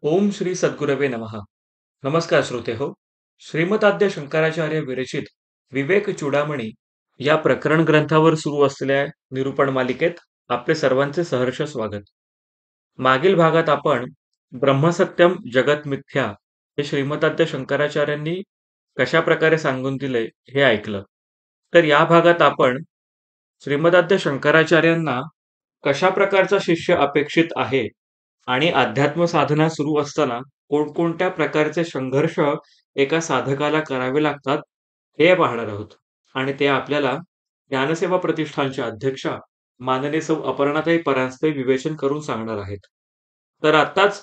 ओम श्री सद्गुरवे नमः. नमस्कार श्रोते हो. श्रीमदाद्य शंकराचार्य विरचित विवेक चूडामणी या प्रकरण ग्रंथावर सुरू असलेल्या निरूपण मालिकेत आपले सर्वांचे सहर्ष स्वागत. मागील भागात आपण ब्रह्मसत्यम जगत मिथ्या हे श्रीमदाद्य शंकराचार्यांनी कशा प्रकारे सांगून दिले हे ऐकलं. तर या भागात आपण श्रीमदाद्य शंकराचार्यांना कशा प्रकारचा शिष्य अपेक्षित आहे आणि अध्यात्म साधना सुरू असताना कोणकोणत्या प्रकारचे संघर्ष एका साधकाला करावे लागतात हे पाहणार आहोत. आणि ते आपल्याला ज्ञानसेवा प्रतिष्ठानच्या अध्यक्षा माननीय सौ अपर्णाताई परांजपे विवेचन करून सांगणार आहेत. तर आत्ताच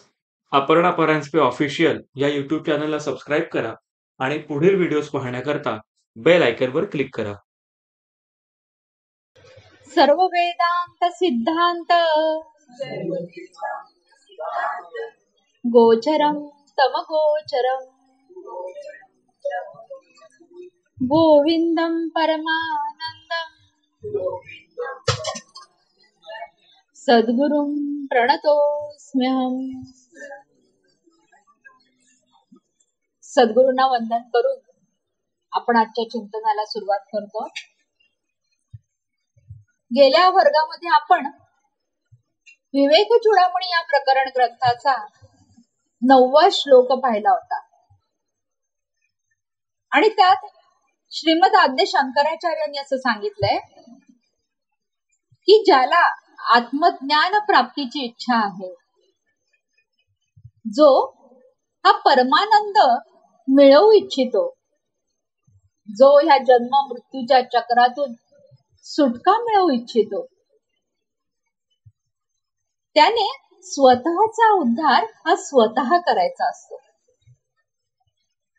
अपर्णा परांजपे ऑफिशियल या युट्यूब चॅनलला सबस्क्राईब करा आणि पुढील व्हिडिओज पाहण्याकरता बेल आयकॉनवर क्लिक करा. सर्व वेदांत सिद्धांत गोचरम तमगोचरम गोविंदम परमानंदम सद्गुरुं प्रणतोस्म्यहम. सद्गुरूंना वंदन करून आपण आजच्या चिंतनाला सुरुवात करतो. गेल्या वर्गामध्ये आपण विवेक चूडामणी या प्रकरण ग्रंथाचा 9वा श्लोक पाहिला होता आणि त्यात श्रीमद आद्य शंकराचार्यांनी असं सांगितलंय की ज्याला आत्मज्ञान प्राप्तीची इच्छा आहे, जो हा परमानंद मिळवू इच्छितो, जो ह्या जन्म मृत्यूच्या चक्रातून सुटका मिळवू इच्छितो, त्याने स्वतःचा उद्धार हा स्वतः करायचा असतो.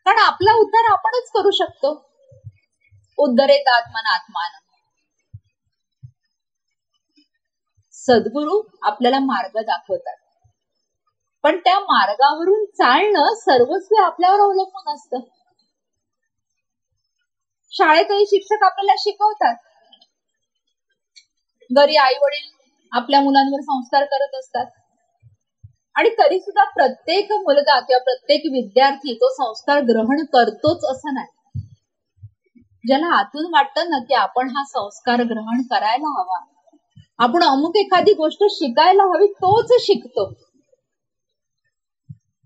कारण आपला उद्धार आपणच करू शकतो. उद्धरेत आत्मनात्मान. सद्गुरू आपल्याला मार्ग दाखवतात, पण त्या मार्गावरून चालणं सर्वस्वी आपल्यावर अवलंबून असतं. शाळेतही शिक्षक आपल्याला शिकवतात, घरी आई वडील आपल्या मुलांवर संस्कार करत असतात, आणि तरी सुद्धा प्रत्येक मुलगा किंवा प्रत्येक विद्यार्थी तो संस्कार ग्रहण करतोच असं नाही. ज्याला आतून वाटतं ना की आपण हा संस्कार ग्रहण करायला हवा, आपण अमुक एखादी गोष्ट शिकायला हवी, तोच शिकतो.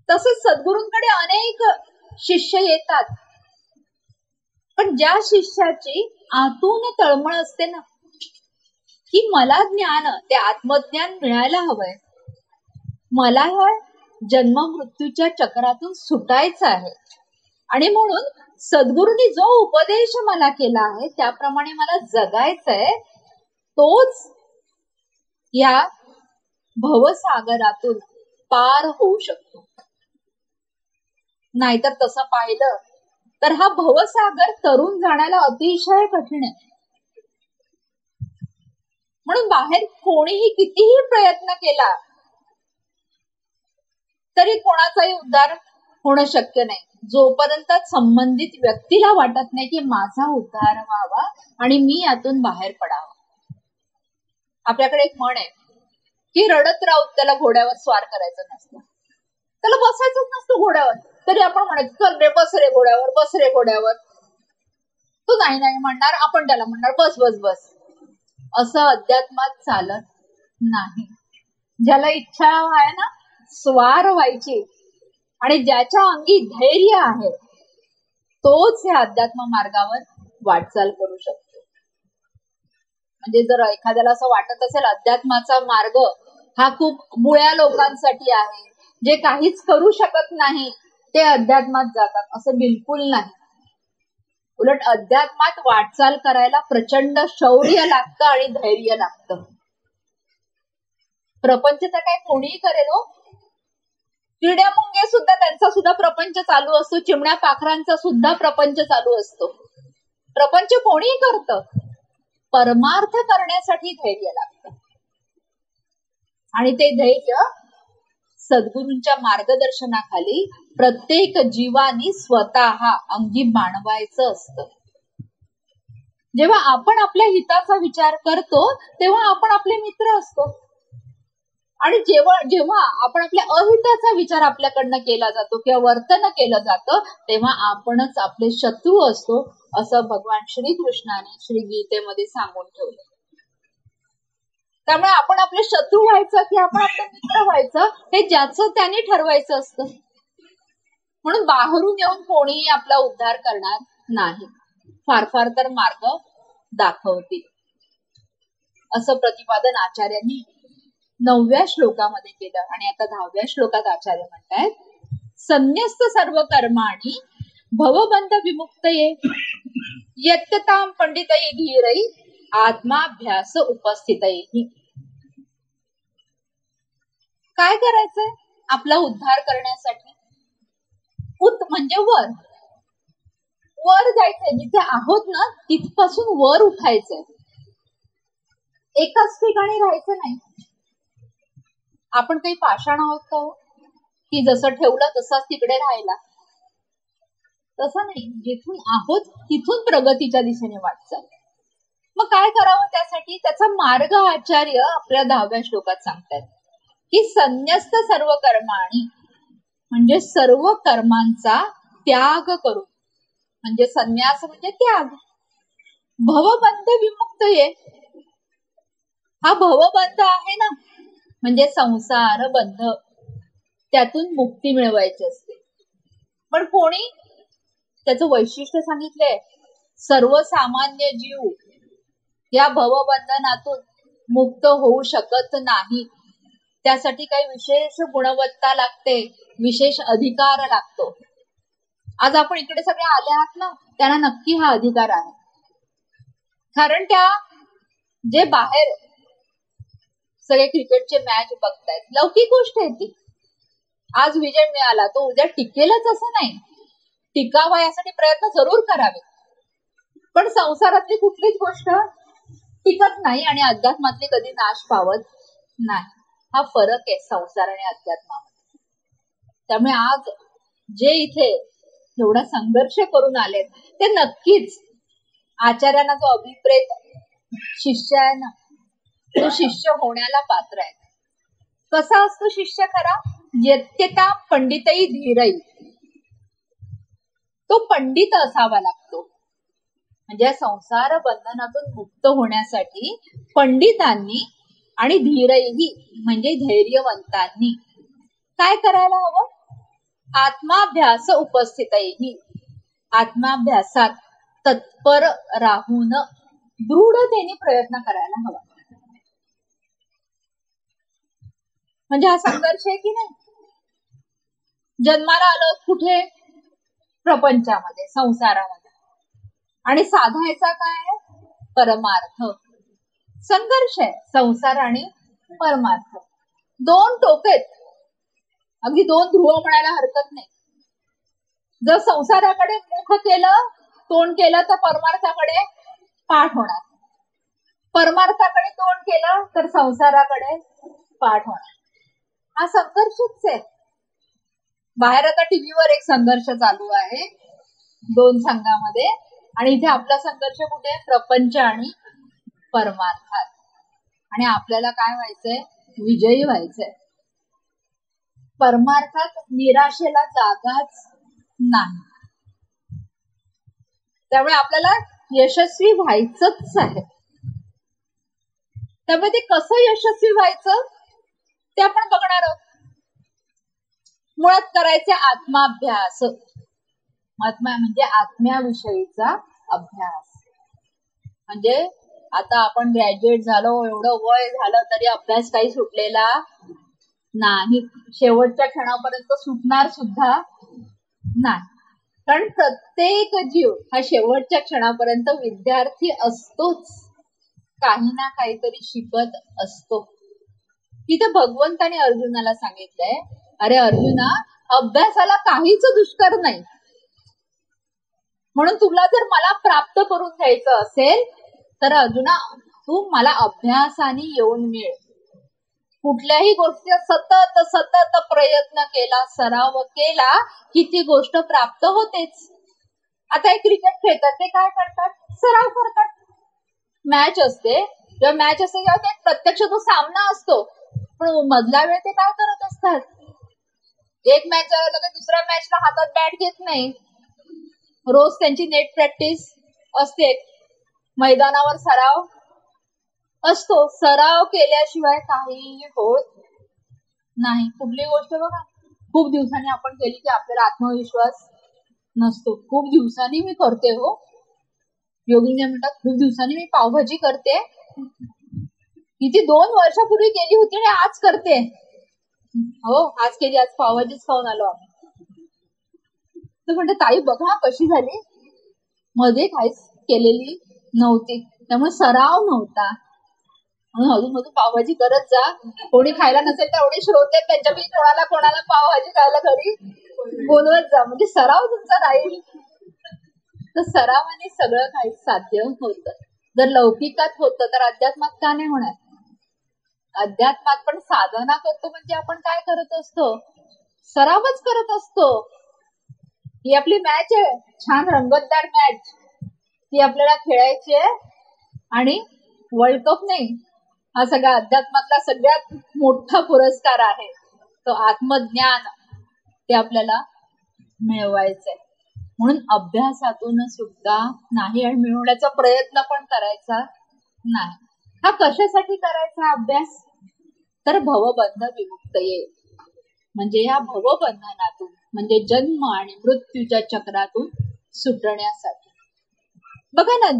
तसंच सद्गुरूंकडे अनेक शिष्य येतात, पण ज्या शिष्याची आतून तळमळ असते ना की मला ज्ञान, ते आत्मज्ञान मिळायला हवंय, मला ह्या जन्म मृत्यूच्या चक्रातून सुटायचं आहे, आणि म्हणून सद्गुरूंनी जो उपदेश मला केला आहे त्याप्रमाणे मला जगायचंय, तोच या भवसागरातून पार होऊ शकतो. नाहीतर तसं पाहिलं तर हा भवसागर तरून जाण्याला अतिशय कठीण आहे. म्हणून बाहेर कोणीही कितीही प्रयत्न केला तरी कोणाचाही उद्धार होणं शक्य नाही, जोपर्यंत संबंधित व्यक्तीला वाटत नाही की माझा उद्धार व्हावा आणि मी यातून बाहेर पडावं. आपल्याकडे एक म्हण आहे की रडत राहून त्याला घोड्यावर स्वार करायचं नसतं, त्याला बसायचंच नसतं घोड्यावर, तरी आपण म्हणायचं चल रे बस रे घोड्यावर, बस रे घोड्यावर. तो नाही नाही म्हणणार, आपण त्याला म्हणणार बस बस बस. असं अध्यात्मात चालत नाही. ज्याला इच्छा आहे ना स्वार व्हायची आणि ज्याच्या अंगी धैर्य आहे, तोच या अध्यात्म मार्गावर वाटचाल करू शकतो. म्हणजे जर एखाद्याला असं वाटत असेल अध्यात्माचा मार्ग हा खूप बुळ्या लोकांसाठी आहे, जे काहीच करू शकत नाही ते अध्यात्मात जातात, असं बिलकुल नाही. उलट अध्यात्मात वाटचाल करायला प्रचंड शौर्य लागतं आणि धैर्य लागतं. प्रपंच तर काय कोणीही करेल हो. किड्या मुंगे सुद्धा त्यांचा सुद्धा प्रपंच चालू असतो, चिमण्या पाखरांचा सुद्धा प्रपंच चालू असतो. प्रपंच कोणीही करतं, परमार्थ करण्यासाठी धैर्य लागतं. आणि ते धैर्य सद्गुरूंच्या मार्गदर्शनाखाली प्रत्येक जीवानी स्वतः अंगी बाणवायचं असतं. जेव्हा आपण आपल्या हिताचा विचार करतो तेव्हा आपण आपले मित्र असतो. आणि जेव्हा आपण आपल्या अहिताचा विचार आपल्याकडनं केला जातो किंवा वर्तन केलं जातं, तेव्हा आपणच आपले शत्रू असतो, असं भगवान श्रीकृष्णाने श्री गीतेमध्ये सांगून ठेवलं. त्यामुळे आपण आपले शत्रू व्हायचं की आपण आपले मित्र व्हायचं, हे ज्याचं त्याने ठरवायचं असतं. म्हणून बाहेरून येऊन कोणीही आपला उद्धार करणार नाही, फार फार तर मार्ग दाखवतील, असं प्रतिपादन आचार्यांनी 9व्या श्लोकामध्ये केलं. आणि आता 10व्या श्लोकात आचार्य म्हणतायत, संन्यस्त सर्व कर्माणि भवबंध विमुक्तये यत्यतां पंडितये धीरै आत्माभ्यास उपस्थितये. काय करायचंय आपला उद्धार करण्यासाठी? उत म्हणजे वर, वर जायचंय. जिथे आहोत ना तिथपासून वर उठायचंय, एकाच ठिकाणी राहायचं नाही. आपण काही पाषाण आहोत का हो, की जसं ठेवलं तसंच तिकडे राहायला? तसं नाही, जिथून आहोत तिथून प्रगतीच्या दिशेने वाटचाल. मग काय करावं त्यासाठी? त्याचा मार्ग आचार्य आपल्या 10व्या श्लोकात सांगतात की संन्यस्त सर्व कर्माणि म्हणजे सर्व कर्मांचा त्याग करून, म्हणजे संन्यास म्हणजे त्याग. भवबंध विमुक्त ये, हा भवबंध आहे ना, म्हणजे संसार बंध, त्यातून मुक्ती मिळवायची असते. पण कोणी? त्याचं वैशिष्ट्य सांगितलंय, सर्वसामान्य जीव या भवबंधनातून मुक्त होऊ शकत नाही. त्यासाठी काही विशेष गुणवत्ता लागते, विशेष अधिकार लागतो. आज आपण इकडे सगळे आले आहात ना, त्यांना नक्की हा अधिकार आहे. कारण त्या जे बाहेर सगळे क्रिकेटचे मॅच बघतायत, लौकिक गोष्ट आहे ती. आज विजय मिळाला तो उद्या टिकेलच असं नाही, टिकावा यासाठी प्रयत्न जरूर करावे. पण संसारातली कुठलीच गोष्ट टिकत नाही आणि अध्यात्मातली कधी नाश पावत नाही. हा फरक आहे संसार आणि अध्यात्मामध्ये. त्यामुळे आज जे इथे एवढा संघर्ष करून आलेत, ते नक्कीच आचार्यांना जो अभिप्रेत शिष्य आहे ना, तो शिष्य होण्याला पात्र आहे. कसा असतो शिष्य खरा? यत्यता पंडितई धीरई, तो पंडित असावा लागतो. म्हणजे संसार बंधनातून मुक्त होण्यासाठी पंडितांनी आणि धीरही म्हणजे धैर्यवंतांनी काय करायला हवं? आत्माभ्यास उपस्थितही, आत्माभ्यासात तत्पर राहून दृढतेने प्रयत्न करायला हवा. म्हणजे हा संघर्ष आहे की नाही? जन्माला आलो कुठे? प्रपंचामध्ये, संसारामध्ये, आणि साधायचा काय? परमार्थ. संघर्ष आहे संसार आणि परमार्थ, दोन टोकेत, अगदी दोन ध्रुव म्हणायला हरकत नाही. जर संसाराकडे मुख केलं, तोंड केलं, तर परमार्थाकडे पाठ होणार. परमार्थाकडे तोंड केलं तर संसाराकडे पाठ होणार. हा संघर्षच आहे. बाहेर आता टीव्हीवर एक संघर्ष चालू आहे दोन संघामध्ये, आणि इथे आपला संघर्ष कुठे? प्रपंच आणि परमार्थात. आणि आपल्याला काय व्हायचंय? विजयी व्हायचंय. परमार्थात निराशेला जागाच नाही. त्यामुळे आपल्याला यशस्वी व्हायचंच आहे. त्यामुळे ते कसं यशस्वी व्हायचं ते आपण बघणार आहोत. मुळात करायचे आत्माभ्यास. आत्मा म्हणजे आत्म्याविषयीचा अभ्यास. म्हणजे आता आपण ग्रॅज्युएट झालो, एवढं वय झालं तरी अभ्यास काही सुटलेला नाही, शेवटच्या क्षणापर्यंत सुटणार सुद्धा नाही. कारण प्रत्येक जीव हा शेवटच्या क्षणापर्यंत विद्यार्थी असतोच, काही ना काहीतरी शिकत असतो. तिथे भगवंताने अर्जुनाला सांगितलंय, अरे अर्जुना, अभ्यासाला काहीच दुष्कर नाही. म्हणून तुला जर मला प्राप्त करून घ्यायचं असेल तर अर्जुना, तू मला अभ्यासाने येऊन मिळ. कुठल्याही गोष्टी सतत सतत प्रयत्न केला, सराव केला की ती गोष्ट प्राप्त होतेच. आता एक क्रिकेट खेळतात, ते काय करतात? सराव करतात. मॅच असते, जेव्हा मॅच असते तेव्हा ते प्रत्यक्ष तो सामना असतो, पण मधला वेळ ते काय करत असतात? एक मॅच झाला तर दुसऱ्या मॅचला हातात बॅट घेत नाही. रोज त्यांची नेट प्रॅक्टिस असते, मैदानावर सराव असतो. सराव केल्याशिवाय काही होत नाही. कुठली गोष्ट बघा, खूप दिवसांनी आपण केली की आपल्याला आत्मविश्वास नसतो. खूप दिवसांनी मी करते हो, योगिनी म्हणतात खूप दिवसांनी मी पावभाजी करते, ती 2 वर्षापूर्वी केली होती आणि आज करते. हो, आज केली, आज पावभाजीच खाऊन आलो आम्ही. तर म्हणते ताई बघा कशी झाली, मध्ये काहीच केलेली नव्हती, त्यामुळे सराव नव्हता. म्हणून अजून मधून पावभाजी करत जा. कोणी खायला नसेल तर एवढे श्रोते त्यांच्यापैकी कोणाला पावभाजी खायला घरी बोलवत जा, म्हणजे सराव तुमचा राहील. तर सरावाने सगळं काही साध्य होतं. जर लौकिकात होतं तर अध्यात्मात का नाही होणार? अध्यात्मात पण साधना करतो म्हणजे आपण काय करत असतो? सरावच करत असतो. ही आपली मॅच आहे, छान रंगतदार मॅच, ती आपल्याला खेळायची आहे. आणि वर्ल्ड कप नाही, हा सगळा अध्यात्मातला सगळ्यात मोठा पुरस्कार आहे, तो आत्मज्ञान, ते आपल्याला मिळवायचंय. म्हणून अभ्यासातून सुद्धा नाही आणि मिळवण्याचा प्रयत्न पण करायचा नाही. हा कशासाठी करायचा अभ्यास? तर भवबंध विमुक्त येईल, म्हणजे या भवबंधनातून, म्हणजे जन्म आणि मृत्यूच्या चक्रातून सुटण्यासाठी. बघा ना,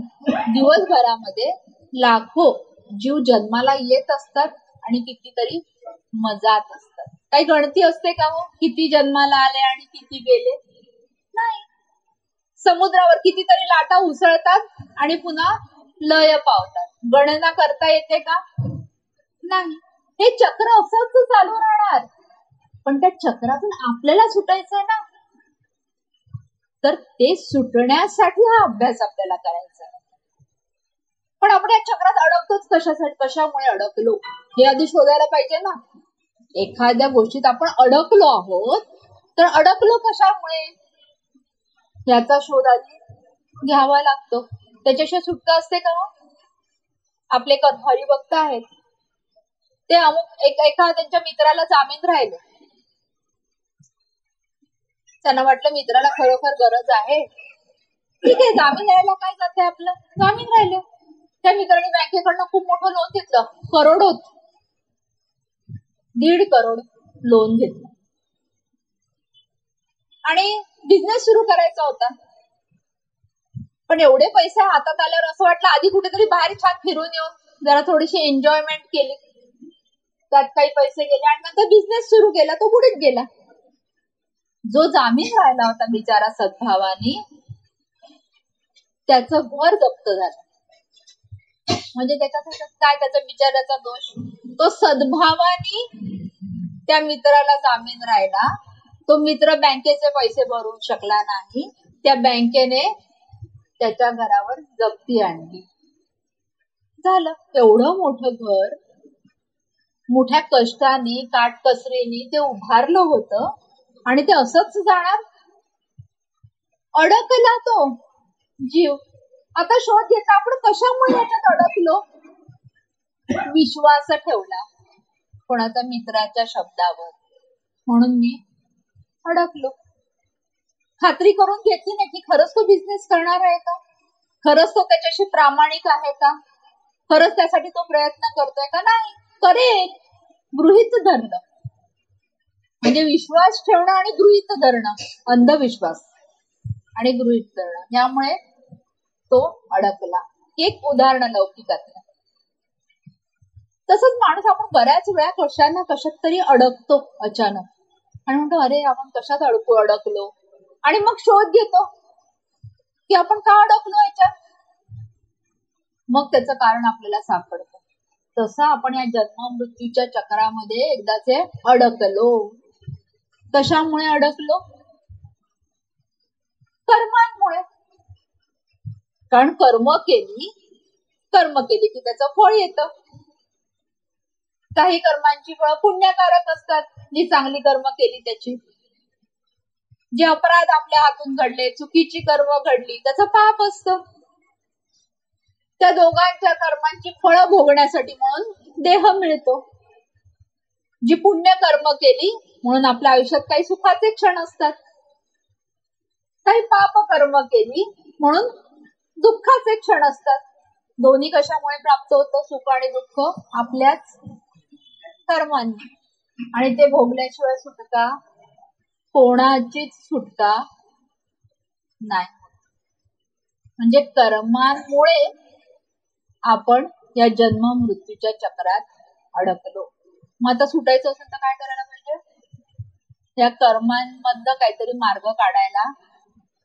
दिवसभरामध्ये लाखो जीव जन्माला येत असतात आणि कितीतरी मजात असतात. काही गणती असते का हो, किती जन्माला आले आणि किती गेले? नाही. समुद्रावर कितीतरी लाटा उसळतात आणि पुन्हा लय पावतात, गणना करता येते का? नाही. हे चक्र असंच चालू राहणार, पण त्या चक्रातून आपल्याला सुटायचंय ना. तर ते सुटण्यासाठी हा अभ्यास आपल्याला करायचा आहे. पण आपण या चक्रात अडकतोच कशासाठी? कशामुळे अडकलो हे आधी शोधायला पाहिजे ना. एखाद्या गोष्टीत आपण अडकलो आहोत, तर अडकलो कशामुळे याचा शोध आधी घ्यावा लागतो. त्याच्याशिवाय सुटका असते का? आपले हरिभक्त आहेत, ते अमुक एका त्यांच्या मित्राला जामीन राहिले. त्यांना वाटलं मित्राला खरोखर गरज आहे, ठीक आहे, जामीन राहायला काय जाते आपलं, जामीन राहिले. त्या मित्राने बँकेकडनं खूप मोठं लोन घेतलं, करोडोत, 1.5 करोड लोन घेतलं आणि बिझनेस सुरू करायचा होता. पण एवढे पैसे हातात आल्यावर असं वाटलं आधी कुठेतरी बाहेर छान फिरून येऊन जरा थोडीशी एन्जॉयमेंट केली, त्यात काही पैसे गेले आणि नंतर बिझनेस सुरू केला, तो पुढेच गेला. जो जामीन राहिला होता बिचारा सद्भावानी, त्याचं घर जप्त झालं. म्हणजे त्याच्यात काय, त्याचा बिचाराचा दोष? तो सद्भावानी त्या मित्राला जामीन राहिला, तो मित्र बँकेचे पैसे भरू शकला नाही, त्या बँकेने त्याच्या घरावर जप्ती आणली. झालं. एवढं मोठं घर मोठ्या कष्टाने, काटकसरीने ते उभारलं होतं आणि ते असंच जाणार? अडकला तो जीव. आता शोध घेतला आपण कशामुळे याच्यात अडकलो. विश्वास ठेवला कोणाच्या मित्राच्या शब्दावर, म्हणून मी अडकलो. खात्री करून घेतली नाही की खरंच तो बिझनेस करणार आहे का, खरंच तो त्याच्याशी प्रामाणिक आहे का, खरंच त्यासाठी तो प्रयत्न करतोय का? नाही, करेल, गृहीत धरलं. म्हणजे विश्वास ठेवणं आणि गृहीत धरणं, अंधविश्वास आणि गृहीत धरणं, यामुळे तो अडकला. एक उदाहरण लौकिकातलं. तसंच माणूस आपण बऱ्याच वेळा कशा ना कशात तरी अडकतो अचानक आणि म्हणतो अरे आपण कशात अडकलो, आणि मग शोध घेतो की आपण का अडकलो याच्यात. मग त्याचं कारण आपल्याला सापडतं. तसं आपण या जन्म मृत्यूच्या चक्रामध्ये एकदाचे अडकलो. कशामुळे अडकलो? कर्मांमुळे. कारण कर्म केली की त्याचं फळ येतं. काही कर्मांची फळं पुण्यकारक असतात, जी चांगली कर्म केली त्याची. जे अपराध आपल्या हातून घडले, चुकीची कर्म घडली, त्याचं पाप असतं. त्या दोघांच्या कर्मांची फळं भोगण्यासाठी म्हणून देह मिळतो. जी पुण्य कर्म केली म्हणून आपल्या आयुष्यात काही सुखाचे क्षण असतात, काही पाप कर्म केली म्हणून दुःखाचे क्षण असतात. दोन्ही कशामुळे प्राप्त होतं सुख आणि दुःख? आपल्याच कर्मांनी. आणि ते भोगल्याशिवाय सुटका कोणाचीच सुटका नाही. म्हणजे कर्मांमुळे आपण या जन्म मृत्यूच्या चक्रात अडकलो. मग आता सुटायचं असेल तर काय करायला पाहिजे? या कर्मांमधनं काहीतरी मार्ग काढायला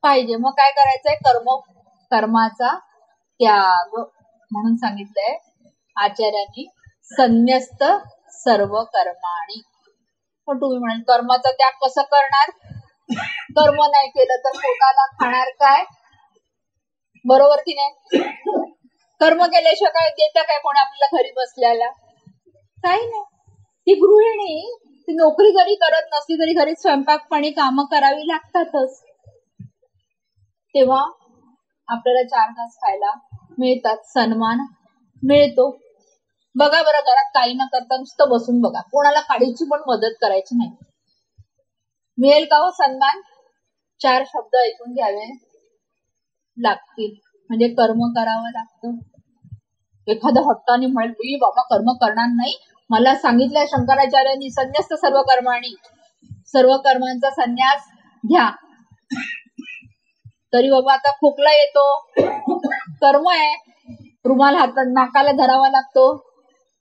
पाहिजे. मग काय करायचंय? कर्माचा त्याग म्हणून सांगितलंय आचार्यांनी, संन्यस्त सर्व कर्माणी. पण तुम्ही म्हणाल कर्माचा त्याग कसं करणार? कर्म नाही केलं तर पोटाला खाणार काय? बरोबर की नाही? कर्म केल्याशिवाय काय देतं काय कोणी आपल्याला घरी बसल्याला? काही नाही. ती गृहिणी ती नोकरी जरी करत नसली तरी घरी स्वयंपाक पाणी कामं करावी लागतातच. तेव्हा आपल्याला 4 घास खायला मिळतात, सन्मान मिळतो. बघा बरं, घरात काही न करता नुसतं बसून बघा, कोणाला काडीची पण मदत करायची नाही, मिळेल का हो सन्मान? 4 शब्द ऐकून घ्यावे लागतील. म्हणजे कर्म करावं लागतं. एखादं हट्टाने म्हणेल मी बाबा कर्म करणार नाही, मला सांगितलंय शंकराचार्यांनी संन्यस्त सर्व कर्माणी, सर्व कर्मांचा संन्यास घ्या. तरी बाबा आता खोकला येतो, कर्म आहे, रुमाल हातात नाकाला धरावा लागतो,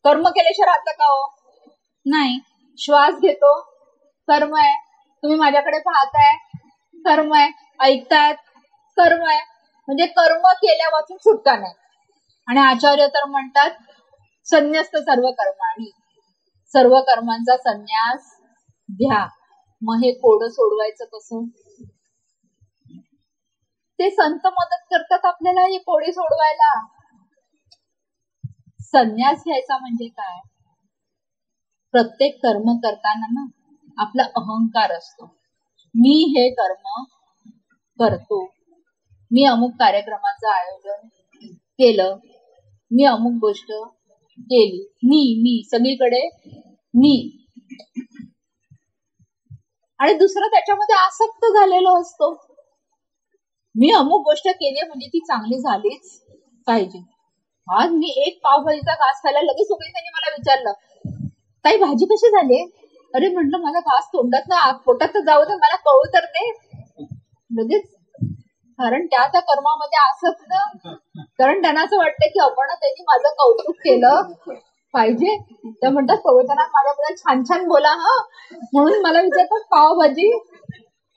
कर्म केल्याशिवाय राहतं का हो? नाही. श्वास घेतो, कर्म आहे. तुम्ही माझ्याकडे पाहताय, कर्म आहे. ऐकतात, कर्म आहे. म्हणजे कर्म केल्यापासून सुटका नाही. आणि आचार्य तर म्हणतात संन्यस्त सर्व कर्माणी, सर्व कर्मांचा संन्यास घ्या. मग हे कोडं सोडवायचं कसं? ते संत मदत करतात आपल्याला ही कोडी सोडवायला. संन्यास घ्यायचा म्हणजे काय? प्रत्येक कर्म करताना ना आपला अहंकार असतो. मी हे कर्म करतो, मी अमुक कार्यक्रमाचं आयोजन केलं, मी अमुक गोष्ट केली, मी सगळीकडे मी. आणि दुसरं त्याच्यामध्ये आसक्त झालेलो असतो. मी अमुक गोष्ट केली म्हणजे ती चांगली झालीच पाहिजे. आज मी एक पावभाजीचा घास खायला लगेच त्यांनी मला विचारलं, ताई भाजी कशी झाली? अरे म्हटलं माझा घास तोंडात ना पोटात तर जाऊ दे, मला कळू तर दे लगेच. कारण त्या कर्मामध्ये आसक्त, कारण त्यांना असं वाटतं की आपण त्यांनी माझं कौतुक केलं पाहिजे. त्या म्हणतात प्रवचनात माझ्याबद्दल छान छान बोला हा, म्हणून मला विचारतात पावभाजी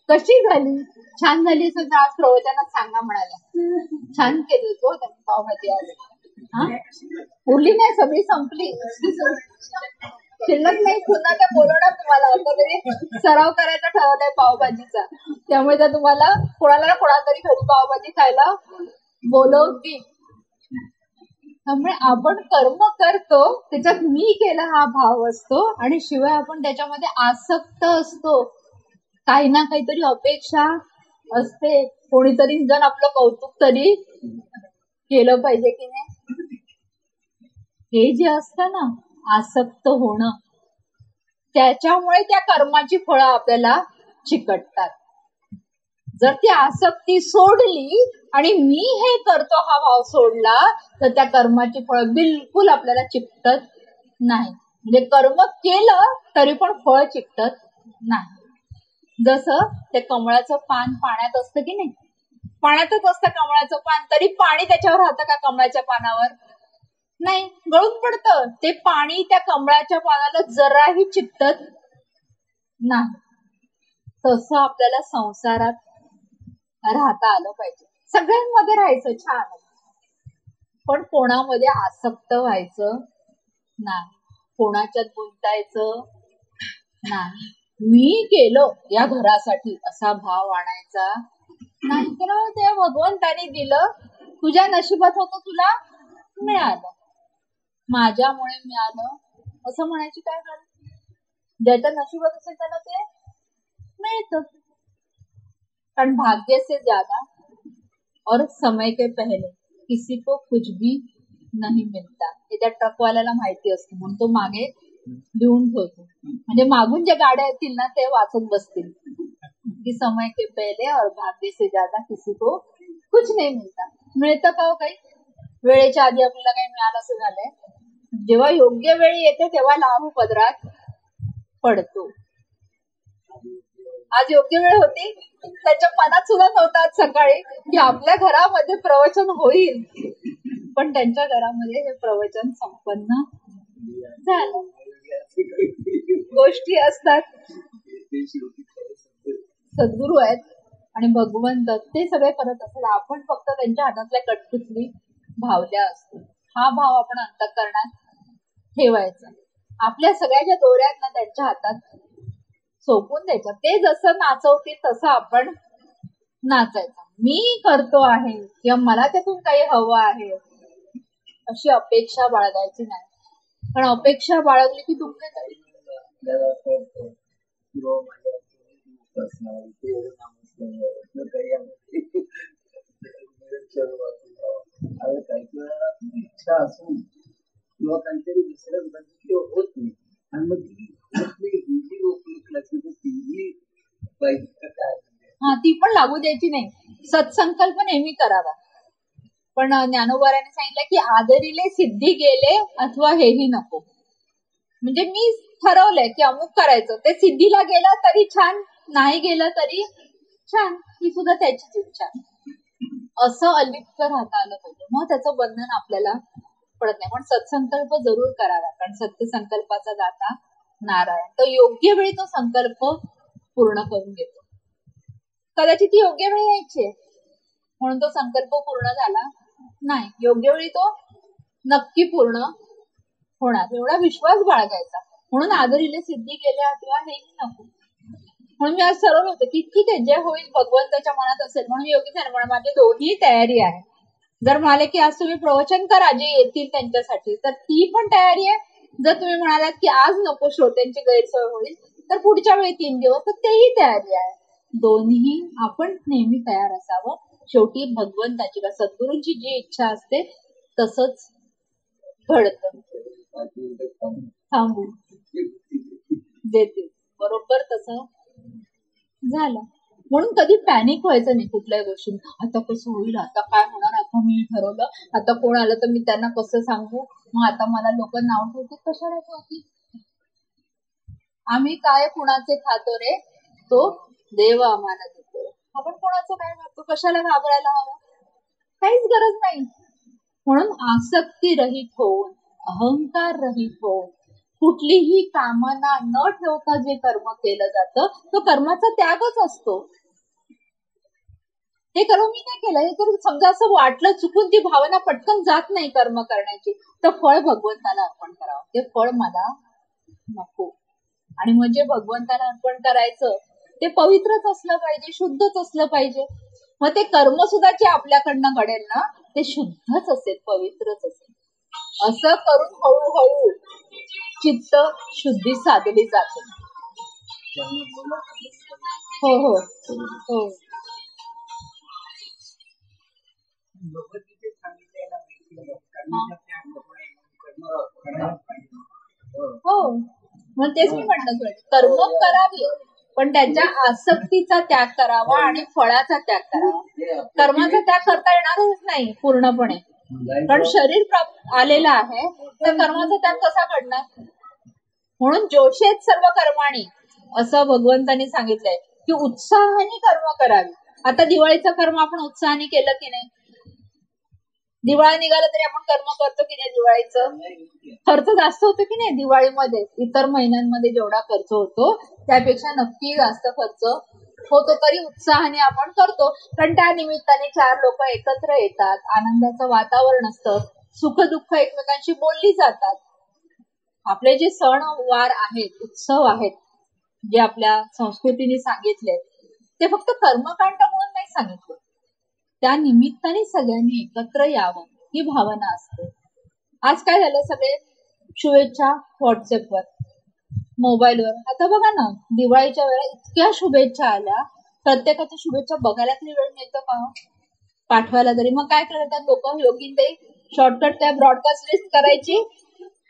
कशी झाली? छान झाली असेल तर आज प्रवचनात सांगा म्हणाल्या. छान केली तो त्यांनी पावभाजी आज. हा उरली नाही, सगळी संपली, शिल्लक नाही, पुन्हा त्या बोलवणार तुम्हाला. आता तरी सराव करायचा ठरवलाय पावभाजीचा, त्यामुळे त्या तुम्हाला कोणाला तरी घरी पावभाजी खायला बोलवतील. त्यामुळे आपण कर्म करतो त्याच्यात मी केला हा भाव असतो, आणि शिवाय आपण त्याच्यामध्ये आसक्त असतो. काही ना काहीतरी अपेक्षा असते, कोणीतरी जण आपलं कौतुक तरी केलं पाहिजे की नाही. हे जे असतं ना आसक्त होणं, त्याच्यामुळे त्या कर्माची फळं आपल्याला चिकटतात. जर ती आसक्ती सोडली आणि मी हे करतो हा भाव सोडला तर त्या कर्माची फळं बिलकुल आपल्याला चिकटत नाही. म्हणजे कर्म केलं तरी पण फळ चिकटत नाही. जसं ते कमळाचं पान पाण्यात असतं की नाही, पाण्यातच असतं कमळाचं पान, तरी पाणी त्याच्यावर राहतं का कमळाच्या पानावर? नाही, गळून पडतं. ते पाणी त्या कमळाच्या पानाला जराही चिकटत नाही. तसं आपल्याला संसारात राहता आलं पाहिजे. सगळ्यांमध्ये राहायचं छान, पण कोणामध्ये आसक्त व्हायचं नाही, कोणाच्यात गुंतायचं नाही. मी केलं या घरासाठी असा भाव आणायचा नाही. केलं ते भगवंतानी दिलं, तुझ्या नशिबात होतं, तुला मिळालं, माझ्यामुळे मिळालं असं म्हणायची काय गरज? ज्याच्या नशिबात असेल त्याला ते मिळतं. कारण भाग्य से ज्यादा और समय के पहले किसी को कुछ भी नहीं मिलता, हे त्या ट्रकवाल्याला माहिती असतं, म्हणून तो मागे लिहून ठेवतो, म्हणजे मागून ज्या गाड्या येतील ना ते वाचत बसतील की समय के पहले और भाग्य से ज्यादा किसी को कुछ नाही मिळता. मिळतं का हो काही? वेळेच्या आधी आपल्याला काही मिळालं असं झालंय? जेव्हा योग्य वेळ येते तेव्हा लाभ पदरात पडतो. आज योग्य वेळ होती, त्याच्या मनात सुद्धा नव्हतं आज सकाळी की आपल्या घरामध्ये प्रवचन होईल, पण त्यांच्या घरामध्ये हे प्रवचन संपन्न झालं. गोष्टी असतात. सद्गुरू आहेत आणि भगवंत ते सगळे करत असतात, आपण फक्त त्यांच्या हातातल्या कटपुतली भावल्या असतो. हा भाव आपण अंतःकरणात ठेवायचा. आपल्या सगळ्या ज्या दोऱ्या आहेत ना त्यांच्या हातात सोपून द्यायच्या. ते जसं नाचवतील तसं आपण नाचायचं. मी करतो आहे किंवा मला त्यातून काही हवं आहे अशी अपेक्षा बाळगायची नाही, पण अपेक्षा बाळगली की दुःख येतं. इच्छा असून किंवा काहीतरी दुसरं बघितलं होत नाही आणि मग ती हा ती पण लागू द्यायची नाही. सत्संकल्प नेहमी करावा. पण ज्ञानोबाराने सांगितलं की आदरीले सिद्धी गेले अथवा हेही नको. म्हणजे मी ठरवलंय की अमुक करायचं, ते सिद्धीला गेलं तरी छान, नाही गेलं तरी छान, ही सुद्धा त्याचीच इच्छा. असं अलिप्त राहता आलं पाहिजे, मग त्याचं बंधन आपल्याला पडत नाही. पण सत्संकल्प जरूर करावा, कारण सत्य संकल्पाचा दाता नारायण. तो योग्य वेळी तो संकल्प पूर्ण करून घेतो. कदाचित ती योग्य वेळ यायची म्हणून तो संकल्प पूर्ण झाला नाही, योग्य वेळी तो नक्की पूर्ण होणार एवढा विश्वास बाळगायचा. म्हणून आदरीले सिद्धी गेल्या किंवा हे नको. म्हणून मी आज ठरवलं होतं की ठीक आहे, जे होईल भगवंताच्या मनात असेल. म्हणून योगी झालं, माझी दोन्ही तयारी आहे. जर म्हणाले की आज तुम्ही प्रवचन करा जे येतील त्यांच्यासाठी, तर ती पण तयारी आहे. जर तुम्ही म्हणालात की आज नको, श्रोत्यांची गैरसोय होईल, तर पुढच्या वेळी 3 दिवस, तर तेही तयारी आहे. दोन्ही आपण नेहमी तयार असावं. शेवटी भगवंताची का सद्गुरूंची जी इच्छा असते तसंच घडतं. थांबून देते, बरोबर तसं झालं. म्हणून कधी पॅनिक व्हायचं नाही कुठल्याही गोष्टी. आता कसं होईल, आता काय होणार, आता मी ठरवलं, आता कोण आलं तर मी त्यांना कसं सांगू, मग आता मला लोक नाव ठेवतील. कशाला ठेवतील? आम्ही काय कुणाचे खातो रे, तो देव आम्हाला देतो. आपण कोणाचं काय खातो, कशाला घाबरायला हवं? काहीच गरज नाही. म्हणून आसक्ती रहित होऊन, अहंकार रहित होऊन, कुठलीही कामना न ठेवता जे कर्म केलं जातं तो कर्माचा त्यागच असतो. हे कर्म मी नाही केलं, हे तर समजा असं वाटलं चुकून, ती भावना पटकन जात नाही कर्म करण्याची, तर फळ भगवंताला अर्पण करावं. ते फळ मला नको. आणि म्हणजे भगवंताला अर्पण करायचं ते पवित्रच असलं पाहिजे, शुद्धच असलं पाहिजे. मग ते कर्म सुद्धा जे आपल्याकडनं घडेल ना ते शुद्धच असेल, पवित्रच असेल. असं करून हळूहळू चित्त शुद्धी साधली जाते. हो हो हो हो. मग तेच मी म्हटलं, कर्म करावी पण त्यांच्या आसक्तीचा त्याग करावा आणि फळाचा त्याग करावा. कर्माचा त्याग करता येणारच नाही पूर्णपणे, कारण शरीर आलेलं आहे, तर कर्माचा त्याग कसा घडणार? म्हणून जोशेत सर्व कर्माणी असं भगवंतांनी सांगितलंय की उत्साहाने कर्म करावी. आता दिवाळीचं कर्म आपण उत्साहाने केलं की नाही? दिवाळी निघालं तरी आपण कर्म करतो की नाही? दिवाळीचं खर्च जास्त होतो की नाही दिवाळीमध्ये? इतर महिन्यांमध्ये जेवढा खर्च होतो त्यापेक्षा नक्की जास्त खर्च होतो, तरी उत्साहाने आपण करतो. कारण त्या निमित्ताने 4 लोक एकत्र येतात, आनंदाचं वातावरण असतं, सुख दुःख एकमेकांशी बोलली जातात. आपले जे सण वार आहेत, उत्सव आहेत, जे आपल्या संस्कृतीने सांगितले ते फक्त कर्मकांड म्हणून नाही सांगितले, त्या निमित्ताने सगळ्यांनी एकत्र यावं ही भावना असते. आज काय झालं, सगळे शुभेच्छा व्हॉट्सअपवर, मोबाईलवर. आता बघा ना, दिवाळीच्या वेळेला इतक्या शुभेच्छा आल्या, प्रत्येकाच्या शुभेच्छा बघायला तरी वेळ मिळतो का, पाठवायला तरी? मग काय करतात लोक, योगी ते शॉर्टकट काय ब्रॉडकास्ट लिस्ट करायची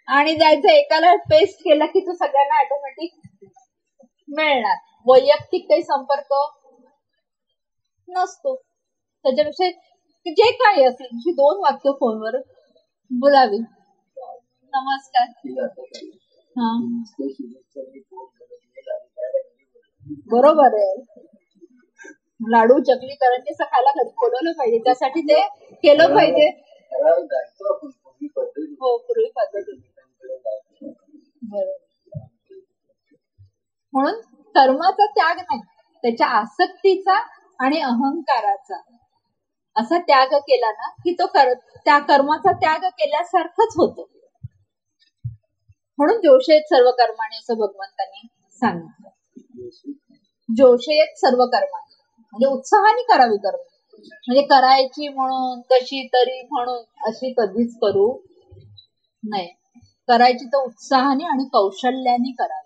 आणि द्यायचं एकाला पेस्ट केला की तो सगळ्यांना ऑटोमॅटिक मिळणार. वैयक्तिक काही संपर्क नसतो. त्याच्यापेक्षा जे काही असेल ती 2 वाक्य फोनवर बोलावी. नमस्कार. हा बरोबर आहे. लाडू चकली करंजी खायला घरी बोलवलं पाहिजे, त्यासाठी ते केलं पाहिजे. हो, पूर्वी पद्धत होती. म्हणून कर्माचा त्याग नाही, त्याच्या आसक्तीचा आणि अहंकाराचा असा त्याग केला ना की तो त्या कर्माचा त्याग केल्यासारखंच होतो. म्हणून जोशेत सर्व कर्माने असं भगवंतांनी सांगितलं. जोशेत सर्व कर्माने म्हणजे उत्साहाने करावी कर्म, म्हणजे करायची म्हणून कशी तरी म्हणून अशी कधीच करू नये. करायची तर उत्साहाने आणि कौशल्याने करावी.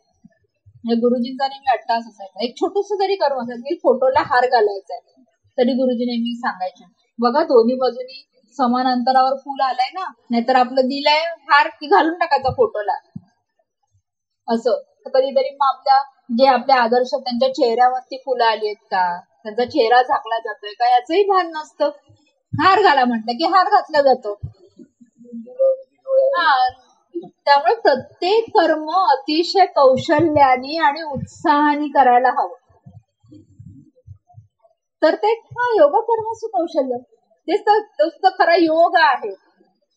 म्हणजे गुरुजींचा नेहमी अट्टास असायचा, एक छोटस जरी कर्म असायचं की फोटोला हार घालायचा आहे तरी गुरुजी नेहमी सांगायचे, बघा दोन्ही बाजूनी समान अंतरावर फुल आलाय ना, नाहीतर आपलं दिलंय हार की घालून टाकायचा फोटोला. असं कधीतरी मग जे आपले आदर्श त्यांच्या चेहऱ्यावरती फुलं आली आहेत का, त्यांचा चेहरा झाकला जातोय का याचंही भान नसतं. हार घाला म्हटलं की हार घातला जातो. त्यामुळे प्रत्येक कर्म अतिशय कौशल्याने आणि उत्साहाने करायला हवं. तर ते योग कर्मच कौशल्य, तेच तर खरा योग आहे.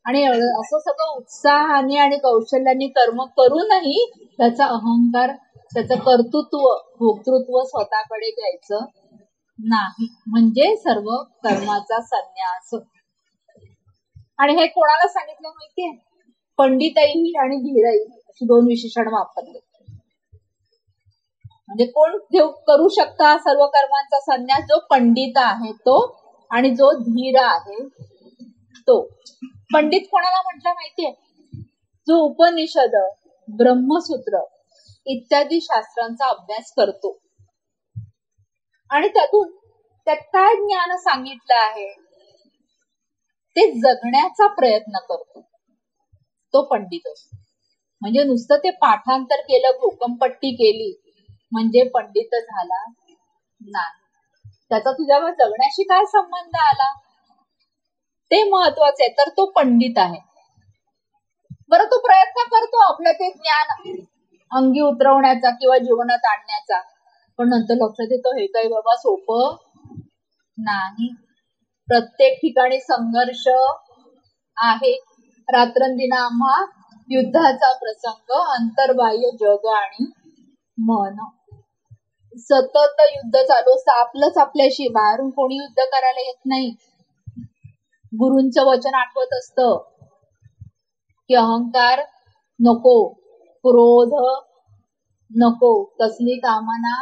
आणि असं सगळं उत्साहाने आणि कौशल्याने कर्म करूनही त्याचा अहंकार, त्याचं कर्तृत्व, भोक्तृत्व स्वतःकडे घ्यायचं नाही, म्हणजे सर्व कर्माचा संन्यास. आणि हे कोणाला सांगितलं माहितीये? पंडितही आणि धीरही अशी 2 विशेषण वापरले. म्हणजे कोण करू शकता सर्व कर्मांचा संन्यास? जो पंडित आहे तो आणि जो धीर आहे तो. पंडित कोणाला म्हटलं माहितीये? जो उपनिषद, ब्रह्मसूत्र इत्यादी शास्त्रांचा अभ्यास करतो आणि त्यात काय ज्ञान सांगितलं आहे ते जगण्याचा प्रयत्न करतो, तो पंडित असतो. म्हणजे नुसतं ते पाठांतर केलं, भूकंपट्टी केली म्हणजे पंडित झाला नाही. त्याचा तुझ्यावर जगण्याशी काय संबंध आला ते महत्वाचं आहे, तर तो पंडित आहे. बरं, तो प्रयत्न करतो आपलं ते ज्ञान अंगी उतरवण्याचा किंवा जीवनात आणण्याचा, पण नंतर लक्षात येतो हे काही बाबा सोपं नाही. प्रत्येक ठिकाणी संघर्ष आहे. रात्रंदिना आम्हा युद्धाचा प्रसंग, अंतर्बाह्य जग आणि मन. सतत युद्ध चालू असतं आपलंच आपल्याशी, बाहेरून कोणी युद्ध करायला येत नाही. गुरूंचं वचन आठवत असतं की अहंकार नको, क्रोध नको, कसली कामना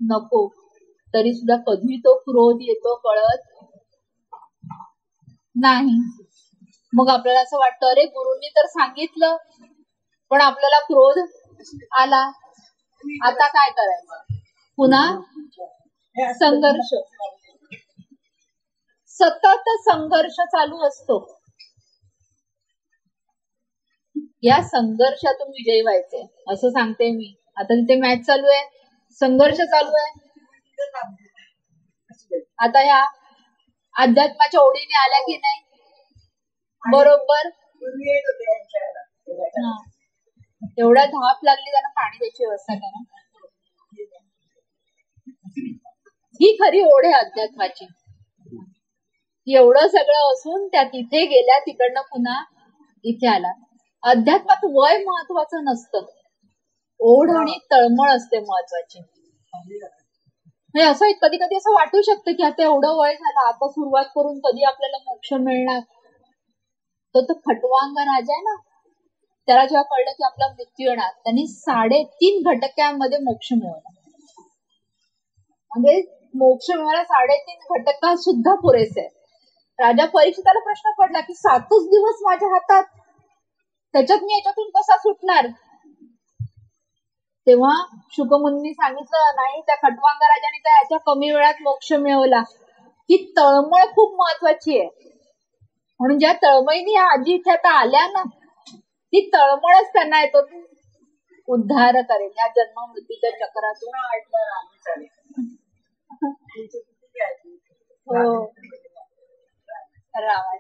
नको. तरी सुद्धा कधी तो क्रोध येतो कळत नाही. मग आपल्याला असं वाटतं अरे गुरूंनी तर सांगितलं पण आपल्याला क्रोध आला, आता काय करायचं? पुन्हा संघर्ष, सतत संघर्ष चालू असतो. या संघर्षातून विजयी व्हायचे असं सांगते मी. आता तिथे मॅच चालू आहे, संघर्ष चालू आहे. आता या अध्यात्माच्या ओढीने आल्या की नाही? बरोबर. एवढ्या धाप लागली त्यांना पाणी द्यायची व्यवस्था करा. ही खरी ओढ आहे अध्यात्माची. एवढं सगळं असून त्या तिथे गेल्या, तिकडनं पुन्हा इथे आला. अध्यात्मात वय महत्वाचं नसतं, ओढ आणि तळमळ असते महत्वाची. म्हणजे असं कधी कधी असं वाटू शकतं की आता एवढं वय झालं, आता सुरुवात करून कधी आपल्याला मोक्ष मिळणार. तो खटवांग राजा आहे ना, त्याला जेव्हा कळलं की आपला मृत्यू येणार, त्यांनी 3.5 घटकांमध्ये मोक्ष मिळवला. म्हणजे मोक्ष मिळायला 3.5 घटका सुद्धा पुरेसे. राजा परीक्षिताला प्रश्न पडला की 7च दिवस माझ्या हातात, त्याच्यात मी याच्यातून कसा सुटणार? तेव्हा शुकमुनींनी सांगितलं नाही, त्या खटवांग राजाने तर याच्या कमी वेळात मोक्ष मिळवला. ही तळमळ खूप महत्वाची आहे. म्हणून ज्या तळमळीने या आजी इथे आता आल्या ना, ती तळमळच त्यांना येतो उद्धार करेल या जन्म मृत्यूच्या चक्रातून. हो रामायण.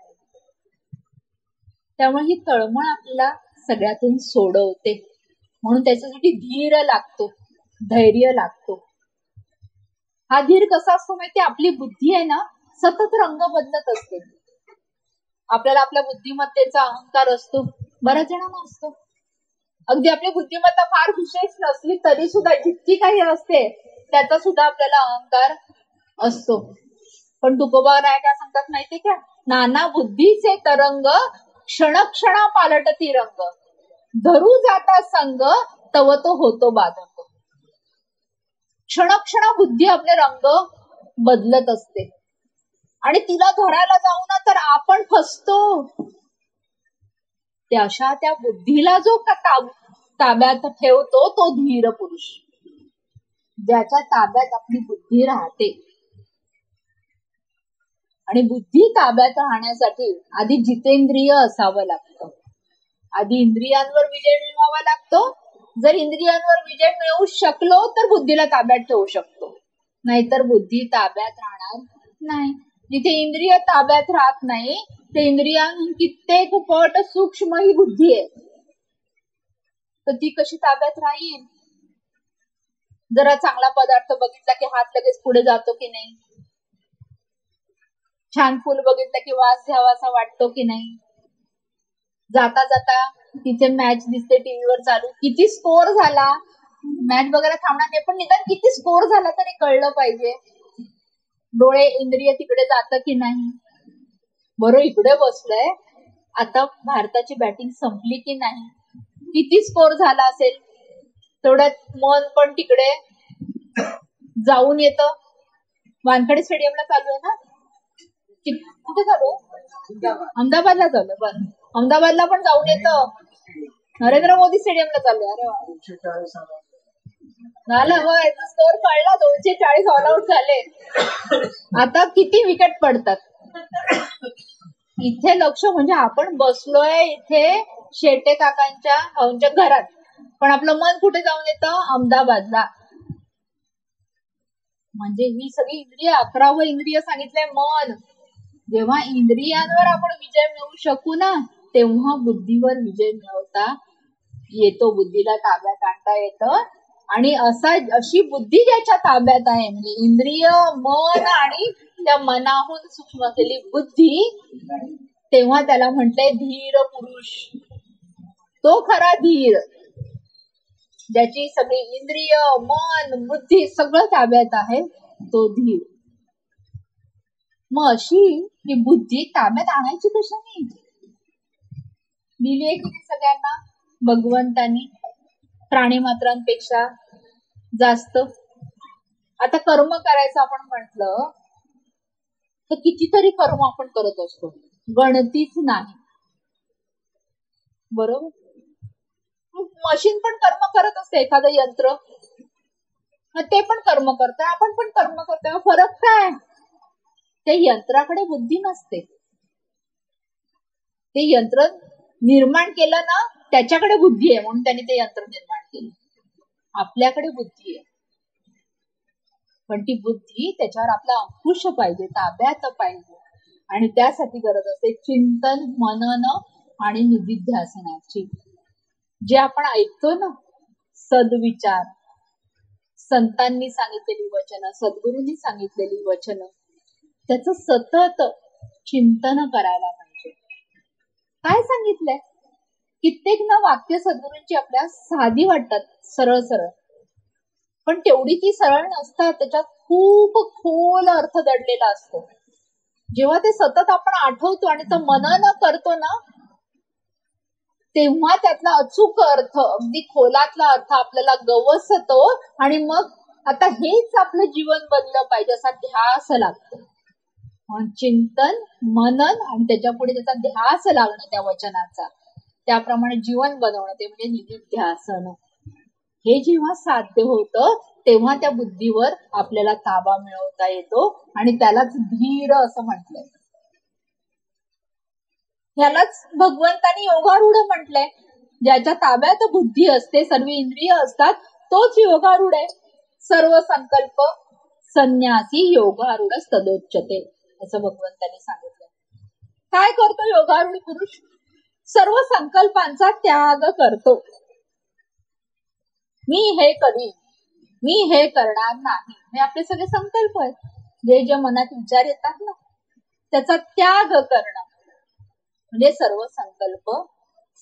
त्यामुळे ही तळमळ आपल्याला सगळ्यातून सोडवते. म्हणून त्याच्यासाठी धीर लागतो, धैर्य लागतो. हा धीर कसा असतो माहिती, आपली बुद्धी आहे ना सतत रंग बदलत असते. आपल्याला आपल्या बुद्धिमत्तेचा अहंकार असतो, बऱ्याच जणांना असतो. अगदी आपली बुद्धिमत्ता फार विशेष नसली तरी सुद्धा जितकी काही असते त्याचा सुद्धा आपल्याला अहंकार असतो. पण तुकोबा राय काय सांगतात माहितीये का, नाना बुद्धीचे तरंग क्षणक्षणा पालटती रंग, धरू जाता संग तव तो होतो बाधक. क्षणक्षणा बुद्धी आपले रंग बदलत असते आणि तिला धरायला जाऊ ना तर आपण फसतो. अशा त्या बुद्धीला जो ताब्यात ठेवतो तो धीर पुरुष, ज्याच्या ताब्यात आपली बुद्धी राहते. आणि बुद्धी ताब्यात राहण्यासाठी आधी जितेंद्रिय असावं लागतं. आधी इंद्रियांवर विजय मिळवावा लागतो. जर इंद्रियांवर विजय मिळवू शकलो तर बुद्धीला ताब्यात ठेवू शकतो, नाहीतर बुद्धी ताब्यात राहणार नाही. जिथे इंद्रिय ताब्यात राहत नाही ते इंद्रियां कित्येक पट सूक्ष्म ही बुद्धी आहे, तर ती कशी ताब्यात राहील. जरा चांगला पदार्थ बघितला की हात लगेच पुढे जातो की नाही, छान फुल बघितलं की वास घ्यावासा वाटतो की नाही, जाता जाता तिथे मॅच दिसते टीव्हीवर चालू, किती स्कोर झाला, मॅच बघायला थांबणार नाही पण निदान किती स्कोर झाला तरी कळलं पाहिजे. डोळे इंद्रिय तिकडे जातं की नाही, बरोबर इकडे बसलंय आता भारताची बॅटिंग संपली की नाही, किती स्कोर झाला असेल, तेवढ्यात मन पण तिकडे जाऊन येतं. वानखेडे स्टेडियमला चालू आहे ना, कुठे चालू आहे, अहमदाबादला चालू आहे. बरं, अहमदाबादला पण जाऊन येतं. नरेंद्र मोदी स्टेडियमला चालू आहे. अरे झालं, होय स्कोर कळला, 240 ऑल आउट झाले. आता किती विकेट पडतात इथे लक्ष, म्हणजे आपण बसलोय इथे शेटे काकांच्या घरात, पण आपलं मन कुठे जाऊन येतं, अहमदाबादला. म्हणजे ही सगळी इंद्रिय, 11वं इंद्रिय सांगितलंय मन. जेव्हा इंद्रियांवर आपण विजय मिळवू शकू ना तेव्हा बुद्धीवर विजय मिळवता येतो, बुद्धीला ताब्यात आणता येतं. आणि अशी बुद्धी ज्याच्या ताब्यात आहे, म्हणजे इंद्रिय, मन आणि त्या मनाहून सूक्ष्म असलेली बुद्धी, तेव्हा त्याला म्हटलंय धीर पुरुष. तो खरा धीर, ज्याची सगळी इंद्रिय, मन, बुद्धी सगळं ताब्यात आहे, तो धीर. मग अशी ही बुद्धी ताब्यात आणायची कशाने, दिलीये की सगळ्यांना भगवंतांनी प्राणी मात्रांपेक्षा जास्त. आता कर्म करायचं आपण म्हटलं तर कितीतरी कर्म आपण करत असतो, गणतीच नाही, बरोबर. मशीन पण कर्म करत असते, एखादं यंत्र ते पण कर्म करतंय, आपण पण कर्म करतोय. फरक काय, त्या यंत्राकडे बुद्धी नसते. ते यंत्र निर्माण केलं ना त्याच्याकडे बुद्धी आहे, म्हणून त्यांनी ते यंत्र निर्माण केलं. आपल्याकडे बुद्धी आहे, पण ती बुद्धी त्याच्यावर आपला अंकुश पाहिजे, ताब्यात पाहिजे. आणि त्यासाठी गरज असते चिंतन, मनन आणि निधिध्यासनाची. जे आपण ऐकतो ना सद्विचार, संतांनी सांगितलेली वचनं, सद्गुरूंनी सांगितलेली वचनं, त्याचं सतत चिंतन करायला पाहिजे. काय सांगितलंय, कित्येक ना वाक्य सद्गुरूंची आपल्या साधी वाटतात, सरळ सरळ, पण तेवढी ती सरळ नसतात, त्याच्यात खूप खोल अर्थ दडलेला असतो. जेव्हा ते सतत आपण आठवतो आणि तो मनन करतो ना तेव्हा त्यातला अचूक अर्थ, अगदी खोलातला अर्थ आपल्याला गवसतो आणि मग आता हेच आपलं जीवन बनलं पाहिजे असा ध्यास लागतो. चिंतन, मनन आणि त्याच्या पुढे त्याचा ध्यास लागणं त्या वचनाचा, त्याप्रमाणे जीवन बनवणं, ते म्हणजे निधिध्यासन. हे जेव्हा साध्य होतं तेव्हा त्या बुद्धीवर आपल्याला ताबा मिळवता येतो आणि त्यालाच धीर असं म्हटलंय. यालाच भगवंतानी योगारूढ म्हटलंय. ज्याच्या ताब्यात बुद्धी असते, सर्व इंद्रिय असतात, तोच योगारूढ आहे. सर्व संकल्प संन्यासी योगारूढ तदोच्यते, असं भगवंतांनी सांगितलं. काय करतो योगारूढ पुरुष? सर्व संकल्पांचा त्याग करतो. मी हे करीन, मी हे करणार नाही, हे आपले सगळे संकल्प आहेत. जे जे मनात विचार येतात ना, त्याचा त्याग करणं म्हणजे सर्व संकल्प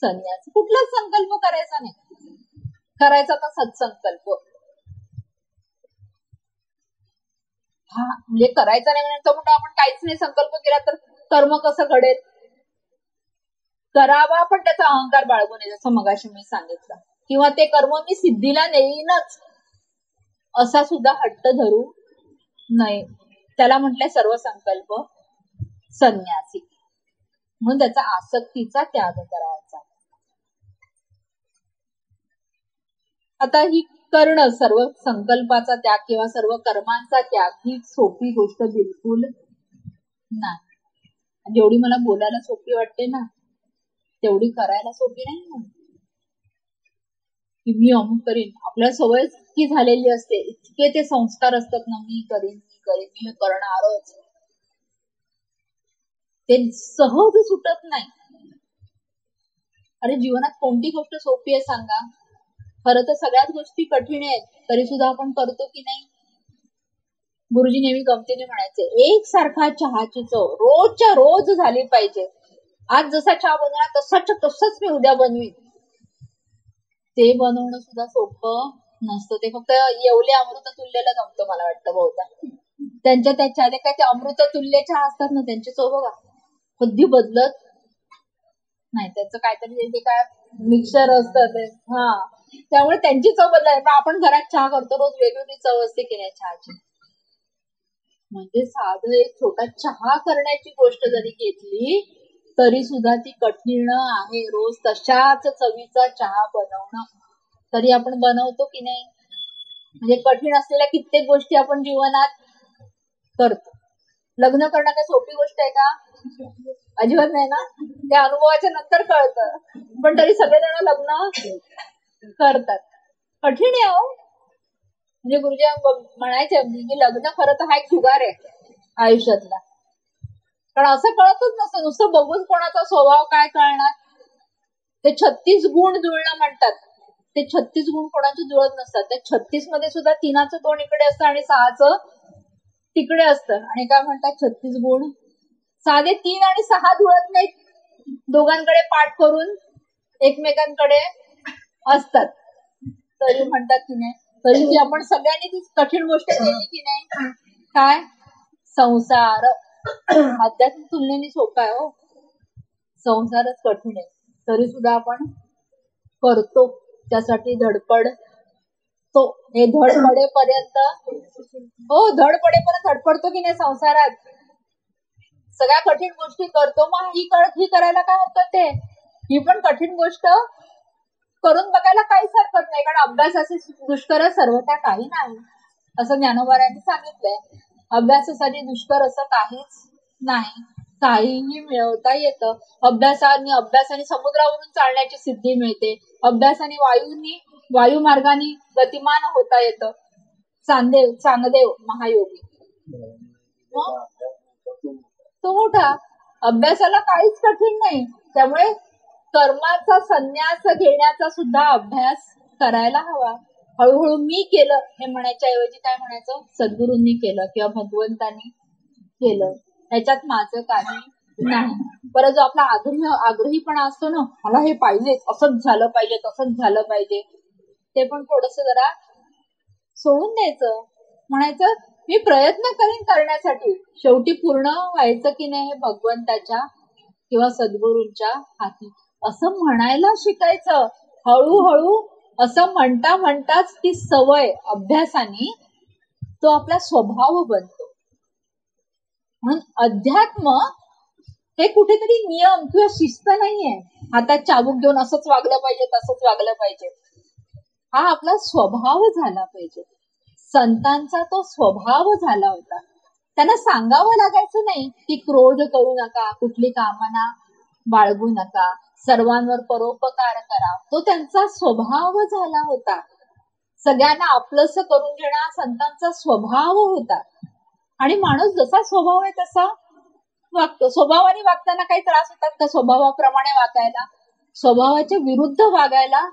संन्यास. कुठलाच संकल्प करायचा नाही, करायचा तर सत्संकल्प. हा म्हणजे करायचा नाही म्हणून म्हणतो आपण काहीच नाही संकल्प केला तर कर्म कसं घडेल? करावा पण त्याचा अहंकार बाळगू नये, जसं मगाशी मी सांगितलं. किंवा ते कर्म मी सिद्धीला नेईनच असा सुद्धा हट्ट धरू नये. त्याला म्हटलंय सर्व संकल्प संन्यासी. म्हणून त्याचा आसक्तीचा त्याग करायचा. आता ही करणं, सर्व संकल्पाचा त्याग किंवा सर्व कर्मांचा त्याग, ही सोपी गोष्ट बिलकुल नाही. जेवढी मला बोलायला सोपी वाटते ना, तेवढी करायला सोपी नाही ना. की मी अमुक करीन, आपल्याला सवय इतकी झालेली असते, इतके ते संस्कार असतात ना, मी करीन, मी करीन, मी हे करणारच. ते सहज सुटत नाही. अरे जीवनात कोणती गोष्ट सोपी आहे सांगा? खरं तर सगळ्याच गोष्टी कठीण आहेत, तरी सुद्धा आपण करतो की नाही? गुरुजी नेहमी गमतीने म्हणायचे, एक सारखा चहाची चव रोजच्या रोज झाली पाहिजे. आज जसा चहा बनवणार तसंच मी उद्या बनवीन. ते बनवणं सुद्धा सोपं नसतं. ते फक्त येवले अमृत तुल्यला जमतं मला वाटतं बहुधा. त्यांच्या त्याच्या काय ते अमृत तुल्य चहा असतात ना, त्यांची चव बघा कधी बदलत नाही. त्याचं काहीतरी ते काय मिक्सर असतं ते, हा, त्यामुळे त्यांची चव बदलाय. पण आपण घरात चहा करतो रोज, वेगवेगळी चव असते की नाही चहाची. म्हणजे साधं एक छोटा चहा करण्याची गोष्ट जरी घेतली तरी सुद्धा ती कठीण आहे. रोज तशाच चवीचा चहा बनवणं, तरी आपण बनवतो की नाही? म्हणजे कठीण असलेल्या कित्येक गोष्टी आपण जीवनात करतो. लग्न करणं काही सोपी गोष्ट आहे का? अजिबात नाही ना. त्या अनुभवाच्या नंतर कळतं, पण तरी सगळेजण लग्न करतात. कठीण आहे हो. म्हणजे गुरुजी म्हणायचे की लग्न खरं तर हा एक जुगार आहे आयुष्यातला. कारण असं कळतच नसतं, नुसतं बघून कोणाचा स्वभाव काय कळणार? ते 36 गुण जुळणं म्हणतात. ते 36 गुण कोणाचे जुळत नसतात. त्या 36 मध्ये सुद्धा 3चं तोंड इकडे असतं आणि 6चं तिकडे असतं. आणि काय म्हणतात 36 गुण साधे 3 आणि 6 जुळत नाहीत. दोघांकडे पाठ करून एकमेकांकडे असतात. तरी म्हणतात की नाही, तरी ती आपण सगळ्यांनी ती कठीण गोष्ट केली की नाही? काय? संसार. अध्यात्म तुलनेने सोपा आहे हो, संसारच कठीण आहे. तरी सुद्धा आपण करतो, त्यासाठी धडपड तो. हे धड पडेपर्यंत, हो धड पडेपर्यंत धडपडतो की नाही संसारात. सगळ्या कठीण गोष्टी करतो. मग ही करायला काय हरकत आहे? ही पण कठीण गोष्ट करून बघायला काहीच हरकत नाही. कारण अभ्यासाचे दुष्कर सर्वथा काही नाही, असं ज्ञानोबांनी सांगितलंय. अभ्यासासाठी दुष्कर असं काहीच नाही, काहीही मिळवता येतं. अभ्यासाने समुद्रावरून चालण्याची सिद्धी मिळते. अभ्यासाने वायुमार्गाने गतिमान होता येतं. चांगदेव महायोगी तो मोठा. अभ्यासाला काहीच कठीण नाही. त्यामुळे कर्माचा संन्यास घेण्याचा सुद्धा अभ्यास करायला हवा. हळूहळू मी केलं हे म्हणायच्या ऐवजी काय म्हणायचं? सद्गुरूंनी केलं किंवा भगवंतांनी केलं, ह्याच्यात माझं काही नाही. परत जो आपला आग्रहीपणा असतो ना, मला हे पाहिजे, असंच झालं पाहिजे, तसंच झालं पाहिजे, ते पण थोडस जरा सोडून द्यायचं. म्हणायचं मी प्रयत्न करेन करण्यासाठी, शेवटी पूर्ण व्हायचं की नाही हे भगवंताच्या किंवा सद्गुरूंच्या हाती, असं म्हणायला शिकायचं. हळूहळू असं म्हणताच ती सवय अभ्यासाने तो आपला स्वभाव बनतो. म्हणून अध्यात्म हे कुठेतरी नियम किंवा शिस्त नाहीये, हातात चाबूक घेऊन असंच वागलं पाहिजे, तसंच वागलं पाहिजे. हा आपला स्वभाव झाला पाहिजे. संतांचा तो स्वभाव झाला होता. त्यांना सांगावं लागायचं नाही की क्रोध करू नका, कुठली कामना बाळगू नका. सर्वांवर परोपकार करा, तो त्यांचा स्वभाव झाला होता. सगळ्यांना आपलंसं करून घेणं हा संतांचा स्वभाव होता. आणि माणूस जसा स्वभाव आहे तसा वागतो. स्वभावाने वागताना काही त्रास होतात का? स्वभावाप्रमाणे वागायला, स्वभावाच्या विरुद्ध वागायला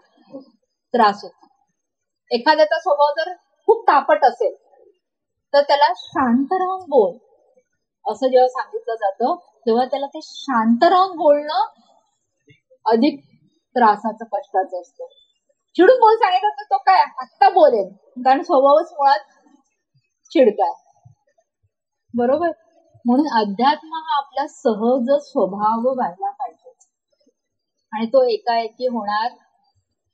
त्रास होतो. एखाद्याचा स्वभाव जर खूप तापट असेल तर त्याला शांत राहून बोल असं जेव्हा सांगितलं जातं, तेव्हा त्याला ते शांत राहून बोलणं अधिक त्रासाचं, कष्टाचं असतं. चिडून बोल सांगितलं तर तो काय आत्ता बोलेल, कारण स्वभावच मुळात चिडका आहे. बरोबर. म्हणून अध्यात्म हा आपला सहज स्वभाव व्हायला पाहिजे आणि तो एकाएकी होणार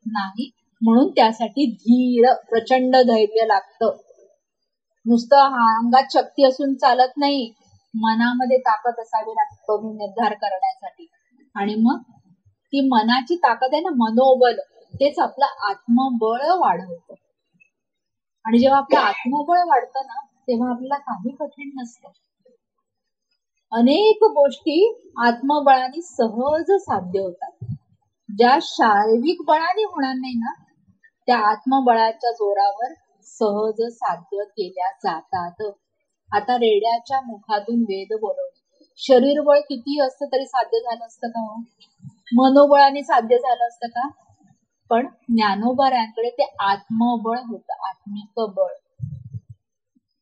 नाही. म्हणून त्यासाठी धीर, प्रचंड धैर्य लागतं. नुसतं अंगात शक्ती असून चालत नाही, मनामध्ये ताकद असावी लागतो निर्धार करण्यासाठी. आणि मग ती मनाची ताकद आहे ना, मनोबल, तेच आपलं आत्मबळ वाढवतं. आणि जेव्हा आपलं आत्मबळ वाढतं ना, तेव्हा आपल्याला काही कठीण नसतं. अनेक गोष्टी आत्मबळाने सहज साध्य होतात. ज्या शारीरिक बळाने होणार नाही ना, त्या आत्मबळाच्या जोरावर सहज साध्य केल्या जातात. आता रेड्याच्या मुखातून वेद बोलवणे, शरीरबळ किती असतं तरी साध्य झालं असतं का? मनोबळाने साध्य झालं असतं का? पण ज्ञानोबाऱ्यांकडे ते आत्मबळ होतं, आत्मिक बळ.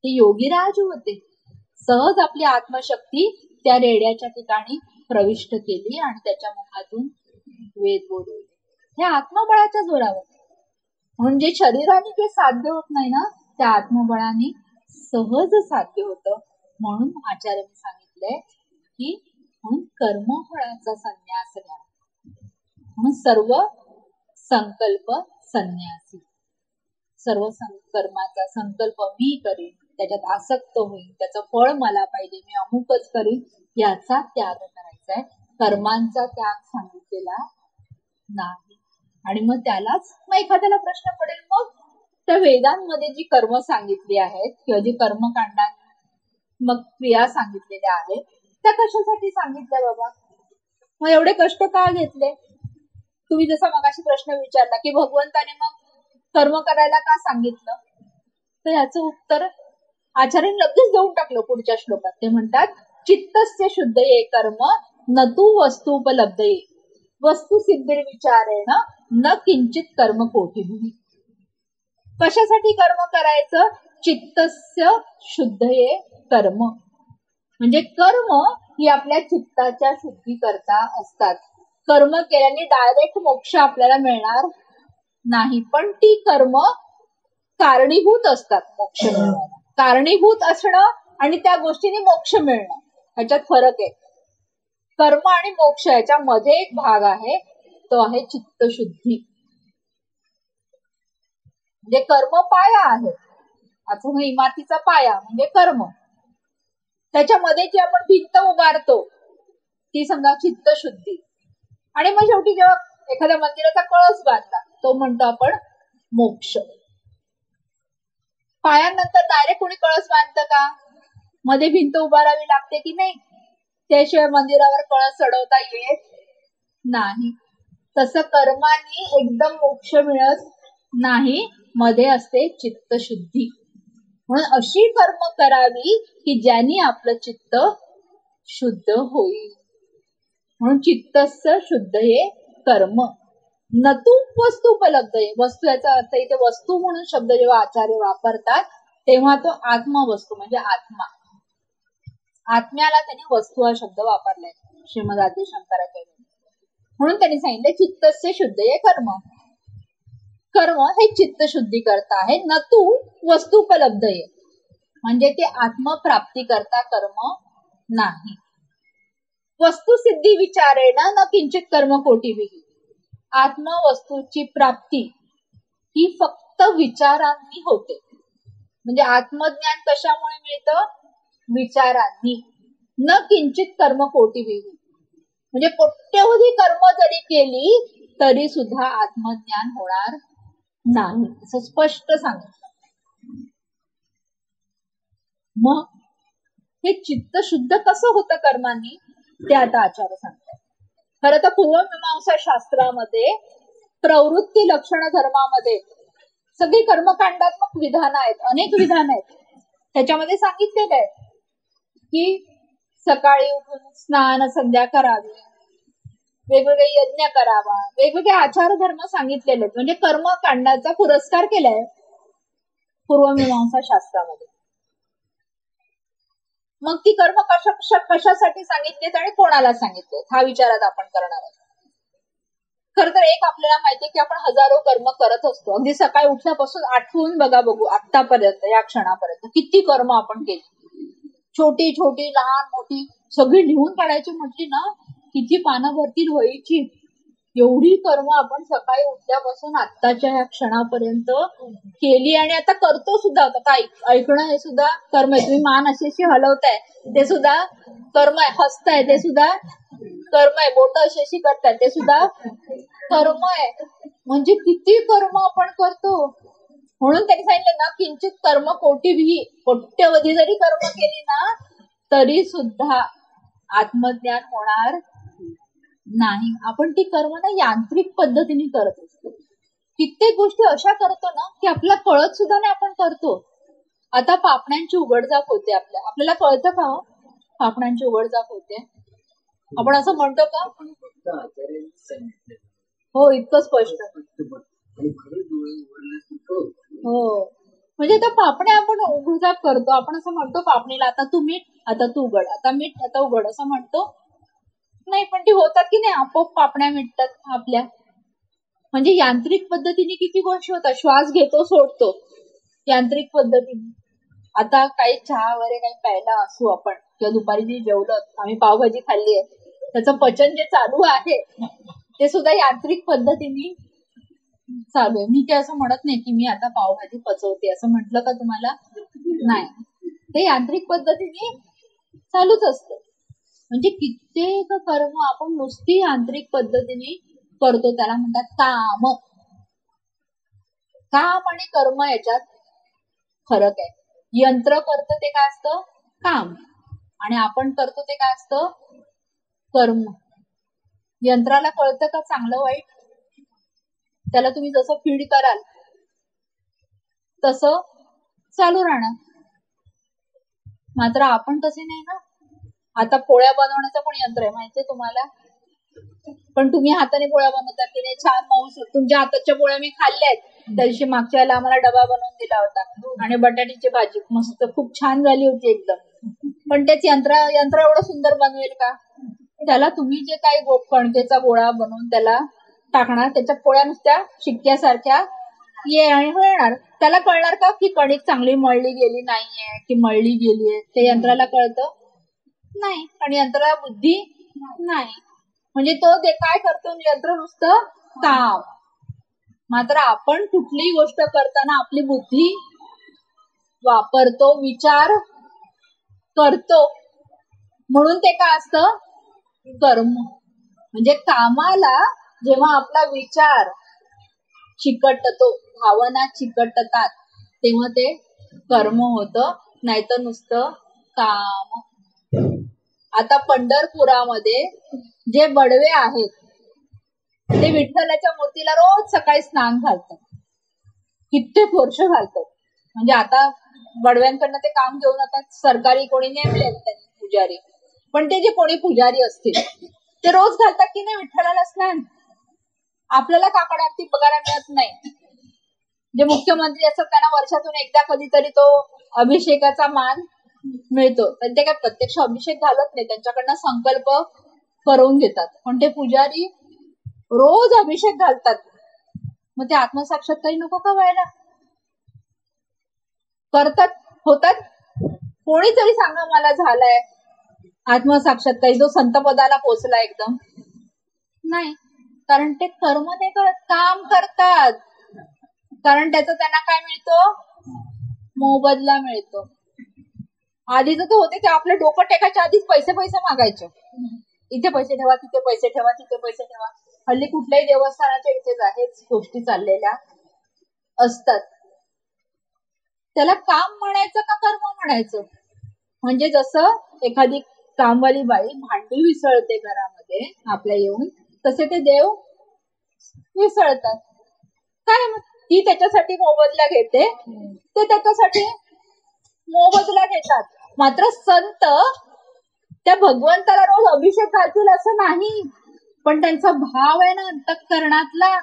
ते योगीराज होते. सहज आपली आत्मशक्ती त्या रेड्याच्या ठिकाणी प्रविष्ट केली आणि त्याच्या मुखातून वेद बोलवले. हे आत्मबळाच्या जोरावर. म्हणजे शरीराने जे साध्य होत नाही ना, त्या आत्मबळाने सहज साध्य होतं. म्हणून आचार्यांनी सांगितलंय की म्हणून कर्मफळाचा संन्यास घ्या. म्हणून सर्व संकल्प संन्यासी. सर्व कर्माचा संकल्प मी करीन, त्याच्यात आसक्त होईल, त्याचं फळ मला पाहिजे, मी अमुकच करीन, याचा त्याग करायचा आहे. कर्मांचा त्याग सांगितलेला नाही. आणि मग त्यालाच मग एखाद्याला प्रश्न पडेल, मग त्या वेदांमध्ये जी कर्म सांगितली आहेत किंवा जी कर्मकांडात मग क्रिया सांगितलेल्या आहेत, त्या कशासाठी सांगितल्या बाबा? मग एवढे कष्ट का घेतले? तुम्ही जसा मगाशी प्रश्न विचारला की भगवंताने मग कर्म करायला का सांगितलं, तर याचं उत्तर आचार्यांनी लगेच देऊन टाकलं पुढच्या श्लोकात. ते म्हणतात, चित्तस्य शुद्धये कर्म न तू वस्तुपलब्धये वस्तुसिद्धी विचारेण न किंचित कर्म कोटिभिः. कशासाठी कर्म करायचं? चित्तस्य शुद्धये कर्म, म्हणजे कर्म ही आपल्या चित्ताच्या शुद्धी करता असतात. कर्म केल्याने डायरेक्ट मोक्ष आपल्याला मिळणार नाही, पण ती कर्म कारणीभूत असतात मोक्ष मिळवायला. कारणीभूत असणं आणि त्या गोष्टीने मोक्ष मिळणं ह्याच्यात फरक आहे. कर्म आणि मोक्ष याच्या मध्ये एक भाग आहे, तो आहे चित्तशुद्धी. म्हणजे कर्म पाया आहे, अजून इमारतीचा पाया म्हणजे कर्म. त्याच्यामध्ये जी आपण भिंत उभारतो ती समजा चित्तशुद्धी. आणि मग शेवटी जेव्हा एखाद्या मंदिराचा कळस बांधला, तो म्हणतो आपण मोक्ष. पायानंतर डायरेक्ट कोणी कळस बांधतं का? मध्ये भिंत उभारावी लागते की नाही? त्याशिवाय मंदिरावर कळस चढवता येत नाही. तसं कर्माने एकदम मोक्ष मिळत नाही, मध्ये असते चित्तशुद्धी. म्हणून अशी कर्म करावी की ज्यांनी आपलं चित्त शुद्ध होईल. म्हणून चित्तस्य शुद्धये कर्म न तू वस्तुपलब्धये. वस्तू याचा अर्थ इथे वस्तू म्हणून शब्द जेव्हा आचार्य वापरतात तेव्हा तो आत्मवस्तू म्हणजे आत्मा. आत्म्याला त्यांनी वस्तू हा शब्द वापरलाय श्रीमद आद्य शंकराचार्य. म्हणून त्यांनी सांगितलं चित्तस्य शुद्धये कर्म. कर्म हे चित्त शुद्धी करता आहे. न तू वस्तुपलब्धये, म्हणजे ते आत्मप्राप्ती करता कर्म नाही. वस्तुसिद्धी विचारेण न किंचित कर्म कोटिभिः. आत्मवस्तूची प्राप्ती ही फक्त विचारांनी होते. म्हणजे आत्मज्ञान कशामुळे मिळतं? विचारांनी. न किंचित कर्म कोटिभिः, म्हणजे कोट्यवधी कर्म जरी केली तरी सुद्धा आत्मज्ञान होणार नाही, असं स्पष्ट सांगितलं. मग हे चित्त शुद्ध कसं होतं कर्मांनी, ते आता आचार्य सांगतात. खरं तर पूर्वमीमांसा शास्त्रामध्ये प्रवृत्ती लक्षण धर्मामध्ये सगळी कर्मकांडात्मक विधानं आहेत, अनेक विधान आहेत. त्याच्यामध्ये सांगितलेलं आहे की सकाळी उठून स्नान संध्या करावी, वेगवेगळे यज्ञ करावा, वेगवेगळे आचार धर्म सांगितलेले आहेत. म्हणजे कर्मकांडाचा पुरस्कार केलाय पूर्वमीमांसा शास्त्रामध्ये. मग ती कर्म कशासाठी सांगितलीत आणि कोणाला सांगितलेत हा विचारात आपण करणार आहोत. खर तर एक आपल्याला माहितीये की आपण हजारो कर्म करत असतो. अगदी सकाळी उठल्यापासून आठवून बघू आतापर्यंत, या क्षणापर्यंत किती कर्म आपण केली, छोटी छोटी लहान मोठी सगळी लिहून काढायची म्हटली ना किती पानं भरतील वहीची. एवढी कर्म आपण सकाळी उठल्यापासून आत्ताच्या या क्षणापर्यंत केली आणि आता करतो सुद्धा. आता ऐकणं हे सुद्धा कर्म आहे. तुम्ही मान अशी हलवताय ते सुद्धा कर्म आहे, हसताय ते सुद्धा कर्म आहे, बोट अशी करताय ते सुद्धा कर्म आहे. म्हणजे किती कर्म आपण करतो. म्हणून त्यांनी सांगितलं ना किंचित कर्म कोटीभी, कोट्यवधी जरी कर्म केली ना तरी सुद्धा आत्मज्ञान होणार नाही. आपण ती कर्म ना यांत्रिक पद्धतीने करत असतो. कित्येक गोष्टी अशा करतो ना की आपल्याला कळत सुद्धा नाही आपण करतो. आता पापण्यांची उघडझाप होते, आपल्याला कळतं का हो पापण्यांची उघडझाप होते? आपण असं म्हणतो का? हो, इतकं स्पष्ट. हो, म्हणजे आता पापण्या आपण उघडझाप करतो. आपण असं म्हणतो पापणीला आता तू मीठ, आता तू उघड, आता मीठ, आता उघड असं म्हणतो नाही. पण ती होतात की नाही, आपोआप पापण्या मिटतात आपल्या. म्हणजे यांत्रिक पद्धतीने किती गोष्टी होतात. श्वास घेतो सोडतो यांत्रिक पद्धतीने. आता काही चहा वगैरे काही प्यायला असू आपण किंवा दुपारी जे जेवलं, आम्ही पावभाजी खाल्ली आहे, त्याचं पचन जे चालू आहे ते सुद्धा यांत्रिक पद्धतीने चालू आहे. मी ते असं म्हणत नाही की मी आता पावभाजी पचवते असं म्हटलं का तुम्हाला? नाही, ते यांत्रिक पद्धतीने चालूच असतं. म्हणजे कित्येक कर्म आपण नुसती यांत्रिक पद्धतीने करतो. त्याला म्हणतात काम. काम आणि कर्म याच्यात फरक आहे. यंत्र करतं ते काय असतं? काम. आणि आपण करतो ते काय असतं? कर्म. यंत्राला कळतं का चांगलं वाईट? त्याला तुम्ही जसं फीड कराल तसं चालू राहणार. मात्र आपण तसे नाही ना. आता पोळ्या बनवण्याचं पण यंत्र आहे माहितीये तुम्हाला. पण तुम्ही हाताने पोळ्या बनवता की नाही? छान मऊ. तुमच्या हाताच्या पोळ्या मी खाल्ल्यात. त्या दिवशी मागच्या वेळेला आम्हाला डबा बनवून दिला होता आणि बटाट्याची भाजी मस्त खूप छान झाली होती एकदम. पण तेच यंत्र एवढं सुंदर बनवेल का? त्याला तुम्ही जे काही कणकेचा गोळा बनवून त्याला टाकणार, त्याच्या पोळ्या नुसत्या शिक्क्यासारख्या येणार. त्याला कळणार का की कणिक चांगली मळली गेली नाहीये की मळली गेलीये? ते यंत्राला कळतं नाही. आणि यंत्राला बुद्धी नाही. म्हणजे तो ते काय करतो? यंत्र नुसतं काम. मात्र आपण कुठलीही गोष्ट करताना आपली बुद्धी वापरतो, विचार करतो. म्हणून ते काय असतं? कर्म. म्हणजे कामाला जेव्हा आपला विचार चिकटतो, भावना चिकटतात, तेव्हा ते कर्म होतं, नाहीतर नुसतं काम. आता पंढरपुरामध्ये जे बडवे आहेत ते विठ्ठलाच्या मूर्तीला रोज सकाळी स्नान घालतात. कित्येक वर्ष घालतात. म्हणजे आता बडव्यांकडनं ते काम घेऊन आता सरकारी कोणी नेमले त्यांनी पुजारी. पण ते जे कोणी पुजारी असतील ते रोज घालतात की नाही विठ्ठलाला स्नान? आपल्याला काकड आरती बघायला मिळत नाही. जे मुख्यमंत्री असतात त्यांना वर्षातून एकदा कधीतरी तो अभिषेकाचा मान मिळतो. पण ते काय प्रत्यक्ष अभिषेक घालत नाही, त्यांच्याकडनं संकल्प करून घेतात. पण ते पुजारी रोज अभिषेक घालतात. मग ते आत्मसाक्षात्कारी नको का व्हायला? करतात, होतात. कोणीतरी सांगा मला झालाय आत्मसाक्षात्कारी, जो संत पदाला पोचला एकदम? नाही. कारण ते कर्म नाही करत, काम करतात. कारण त्याचा त्यांना काय मिळतो? मोबदला मिळतो. आधीच तर होते ते आपलं डोकं टेकायच्या आधीच पैसे मागायचे. इथे पैसे ठेवा, तिथे पैसे ठेवा, तिथे पैसे ठेवा. हल्ली कुठल्याही देवस्थानाच्या इथेच आहेच गोष्टी चाललेल्या असतात. त्याला काम म्हणायचं का कर्म म्हणायचं? म्हणजे जसं एखादी कामवाली बाई भांडी विसळते घरामध्ये आपल्या येऊन, तसे ते देव विसळतात. काय मग ती त्याच्यासाठी मोबदला घेते, ते त्याच्यासाठी मोबदला घेतात. मात्र संत त्या भगवंताला रोज अभिषेक घालतील असं नाही, पण त्यांचा भाव आहे ना अंतःकरणातला,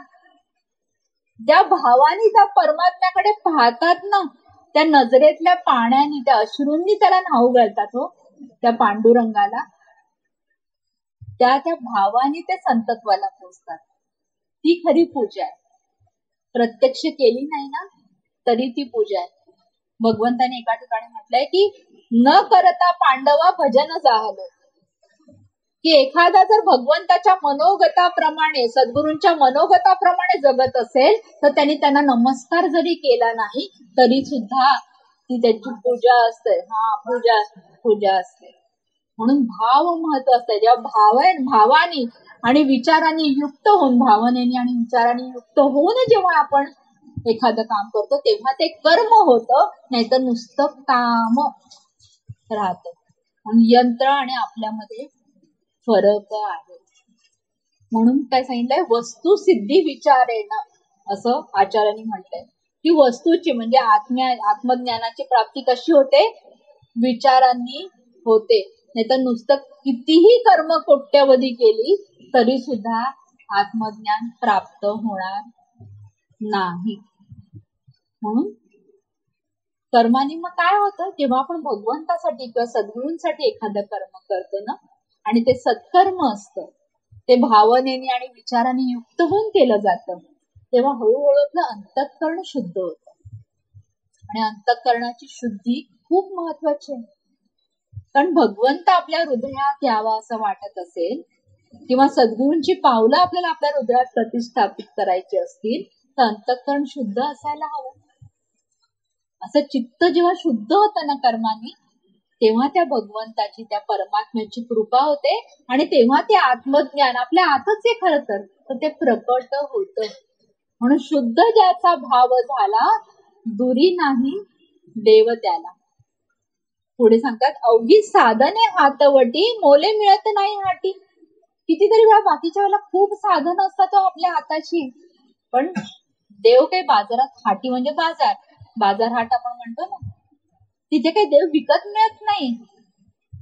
ज्या भावानी त्या परमात्म्याकडे पाहतात ना, त्या नजरेतल्या पाण्याने, त्या अश्रूंनी त्याला न्हाऊ घालतात हो त्या पांडुरंगाला, त्या त्या भावानी ते संतत्वाला पोचतात. ती खरी पूजा आहे. प्रत्यक्ष केली नाही ना तरी ती पूजा आहे. भगवंताने एका ठिकाणी म्हटलंय की न करता पांडवा भजन जाहले, की एखादा जर भगवंताच्या मनोगताप्रमाणे, सद्गुरूंच्या मनोगताप्रमाणे जगत असेल तर त्यांना नमस्कार जरी केला नाही तरी सुद्धा ती त्याची पूजा असते. पूजा असते. म्हणून भाव महत्वाचा आहे. जेव्हा भावानी आणि विचारांनी युक्त होऊन, भावनेने आणि विचारांनी युक्त होऊन जेव्हा आपण एखादं काम करतो तेव्हा ते कर्म होतं, नाहीतर नुसतं काम राहतं. म्हणून यंत्र आणि आपल्यामध्ये फरक आहे. म्हणून काय सांगितलंय, वस्तू सिद्धी विचारेन, असं आचार्यांनी म्हटलंय. की वस्तूची म्हणजे आत्मज्ञानाची प्राप्ती कशी होते, विचारांनी होते. नाहीतर नुसतं कितीही कर्म कोट्यवधी केली तरी सुद्धा आत्मज्ञान प्राप्त होणार नाही. म्हणून कर्माने मग काय होतं, जेव्हा आपण भगवंतासाठी किंवा सद्गुरूंसाठी एखादं कर्म करतो ना, आणि ते सत्कर्म असतं, ते भावनेने आणि विचाराने युक्त होऊन केलं जातं, तेव्हा हळूहळू आपलं अंतःकरण शुद्ध होतं. आणि अंतःकरणाची शुद्धी खूप महत्वाची आहे. कारण भगवंत आपल्या हृदयात यावा असं वाटत असेल, किंवा सद्गुरूंची पावलं आपल्याला आपल्या हृदयात प्रतिष्ठापित करायची असतील, तर अंतःकरण शुद्ध असायला हवं. असं चित्त जेव्हा शुद्ध होतं ना कर्माने, तेव्हा त्या भगवंताची, त्या परमात्म्याची कृपा होते, आणि तेव्हा ते आत्मज्ञान आपल्या आतच आहे खरं तर ते प्रकट होतं. म्हणून शुद्ध ज्याचा भाव झाला, दुरी नाही देव त्याला. पुढे सांगतात, अवघी साधने हातवटी, मोले मिळत नाही हाटी. कितीतरी वेळा बाकीच्या वेळेला खूप साधन असतात आपल्या हाताशी, पण देव काही बाजारात, हाटी म्हणजे बाजार हाट आपण म्हणतो ना, तिथे काही देव विकत मिळत नाही.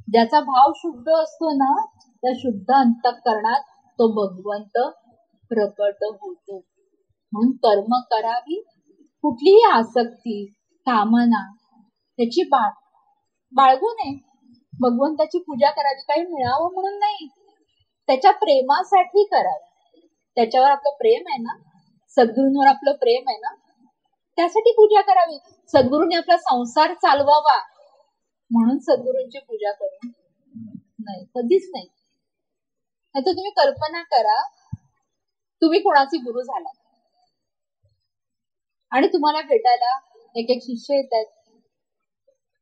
ज्याचा भाव शुद्ध असतो ना, त्या शुद्ध अंतःकरणात तो भगवंत प्रकट होतो. म्हणून कर्म करावी, कुठलीही आसक्ती, कामना त्याची बाळगू नये. भगवंताची पूजा करावी, काही मिळावं म्हणून नाही, त्याच्या प्रेमासाठी करावी. त्याच्यावर आपलं प्रेम आहे ना, सद्गुरूंवर आपलं प्रेम आहे ना, त्यासाठी पूजा करावी. सद्गुरूंनी आपला संसार चालवावा म्हणून सद्गुरूंची पूजा करू नाही, कधीच नाही. नाहीतर तुम्ही कल्पना करा, तुम्ही कोणाचे गुरु झाला आणि तुम्हाला भेटायला एक शिष्य येत आहेत,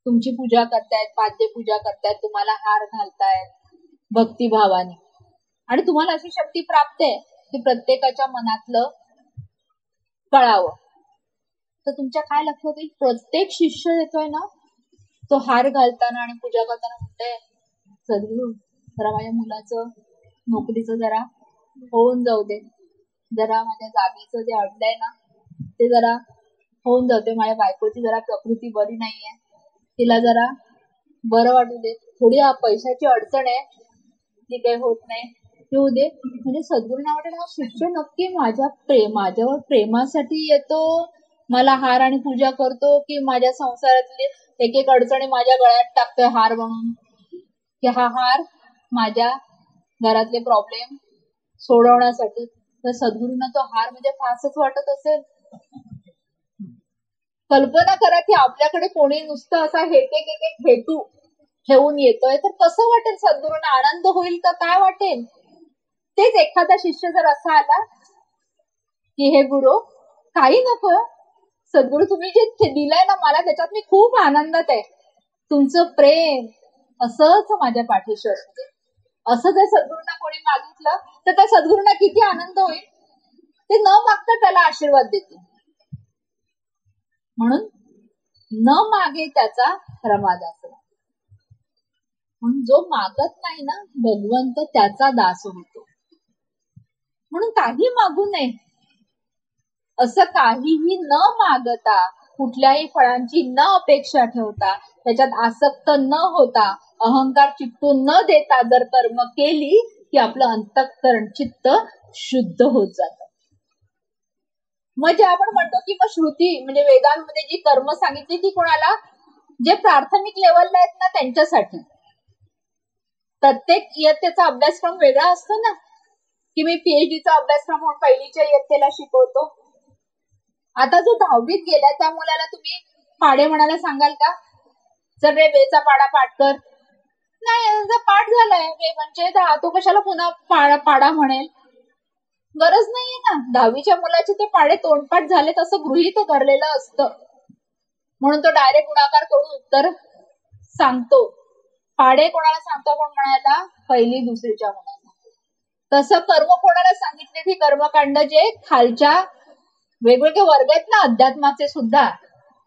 तुमची पूजा करतायत, पाद्य पूजा करतायत, तुम्हाला हार घालतायत भक्तिभावाने, आणि तुम्हाला अशी शक्ती प्राप्त आहे की प्रत्येकाच्या मनातलं कळावं. तर तुमच्या काय लक्षात येईल, प्रत्येक शिष्य येतोय ना, तो हार घालताना आणि पूजा करताना म्हणतोय, सद्गुरू जरा माझ्या मुलाचं नोकरीचं जरा होऊन जाऊ दे, जरा माझ्या जागेचं जे अडलंय ना ते जरा होऊन जाते, माझ्या बायकोची जरा प्रकृती बरी नाहीये, तिला जरा बरं वाटू दे, थोडी पैशाची अडचण आहे, ती काही होत नाही, येऊ दे. म्हणजे सद्गुरूंना वाटेल हा शिष्य नक्की माझ्यावर प्रेमासाठी येतो, मला हार आणि पूजा करतो, की माझ्या संसारातली एक अडचणी माझ्या गळ्यात टाकतोय हार बनून, की हा हार माझ्या घरातले प्रॉब्लेम सोडवण्यासाठी. तर सद्गुरूंना तो हार म्हणजे फारच वाटत असेल. कल्पना करा की आपल्याकडे कोणी नुसतं असा एक हेतू ठेवून येतोय, तर कसं वाटेल सद्गुरूंना, आनंद होईल का, काय वाटेल. तेच एखादा शिष्य जर असा आला की हे गुरु काही नको, सद्गुरू तुम्ही जे दिलंय ना मला, त्याच्यात मी खूप आनंदात आहे, तुमचं प्रेम असंच माझ्या पाठीशी असते, असं जर सद्गुरूंना कोणी मागितलं तर त्या सद्गुरूंना किती आनंद होईल. ते न मागता त्याला आशीर्वाद देतील. म्हणून न मागे त्याचा रमादास. म्हणून जो मागत नाही ना भगवंत त्याचा दास होतो. म्हणून काही मागू नये. असं काहीही न मागता, कुठल्याही फळांची न अपेक्षा ठेवता, त्याच्यात आसक्त न होता, अहंकार चित्तून न देता जर कर्म केली की आपलं अंतःकरण चित्त शुद्ध होत जातं. म्हणजे आपण म्हणतो की मग श्रुती म्हणजे वेदांमध्ये जी कर्म सांगितली ती कोणाला, जे प्राथमिक लेवलला आहेत ना त्यांच्यासाठी. प्रत्येक इयत्तेचा अभ्यासक्रम वेगळा असतो ना, की मी पीएचडीचा अभ्यासक्रम म्हणून पहिलीच्या इयत्तेला शिकवतो. आता जो 10वीत गेला त्या मुलाला तुम्ही पाढे म्हणायला सांगाल का? जर रे वेचा पाडा पाठ कर, नाही पाठ झालाय वे म्हणजे 10, तो कशाला पुन्हा पाडा म्हणेल? गरज नाहीये ना. 10वीच्या मुलाचे ते पाढे तोंडपाठ झालेत असं गृहीत धरलेलं असतं, म्हणून तो डायरेक्ट गुणाकार करून उत्तर सांगतो. पाढे कोणाला सांगतो आपण म्हणायला? पहिली दुसरीच्या मुलाला. तसं कर्म कोणाला सांगितले ती कर्मकांड जे खालच्या वेगवेगळे वर्ग आहेत ना अध्यात्माचे सुद्धा,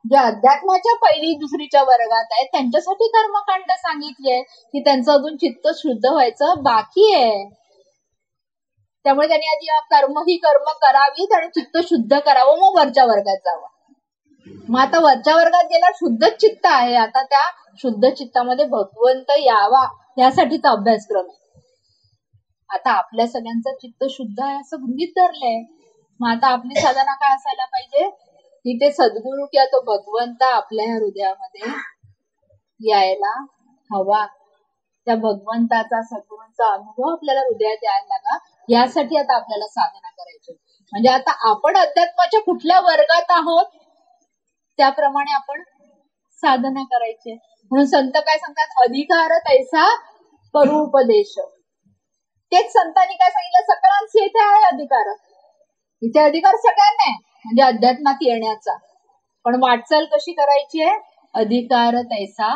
जे अध्यात्माच्या पहिली दुसरीच्या वर्गात आहेत त्यांच्यासाठी कर्मकांड सांगितले की त्यांचं अजून चित्त शुद्ध व्हायचं बाकी आहे. त्यामुळे त्यांनी आधी कर्म करावीत आणि चित्त शुद्ध करावं, मग वरच्या वर्गात जावं. मग आता वरच्या वर्गात गेला शुद्ध चित्त आहे, आता त्या शुद्ध चित्तामध्ये भगवंत यावा यासाठीचा अभ्यासक्रम आहे. आता आपल्या सगळ्यांचं चित्त शुद्ध आहे असं गृहीत धरलंय. मग आता आपली साधना काय असायला पाहिजे की ते सद्गुरू किंवा तो भगवंत आपल्या हृदयामध्ये यायला हवा. त्या भगवंताचा सद्गुरूंचा अनुभव आपल्याला हृदयात यायला लागा, यासाठी आता आपल्याला साधना करायची. म्हणजे आता आपण अध्यात्माच्या कुठल्या वर्गात आहोत त्याप्रमाणे आपण साधना करायची. म्हणून संत काय सांगतात? अधिकार तैसा करू उपदेश. तेच संतांनी काय सांगितलं? सकळांशी इथे आहे अधिकार. इथे अधिकार सगळ्यांना आहे म्हणजे अध्यात्मात येण्याचा. पण वाटचाल कशी करायची आहे? अधिकार तैसा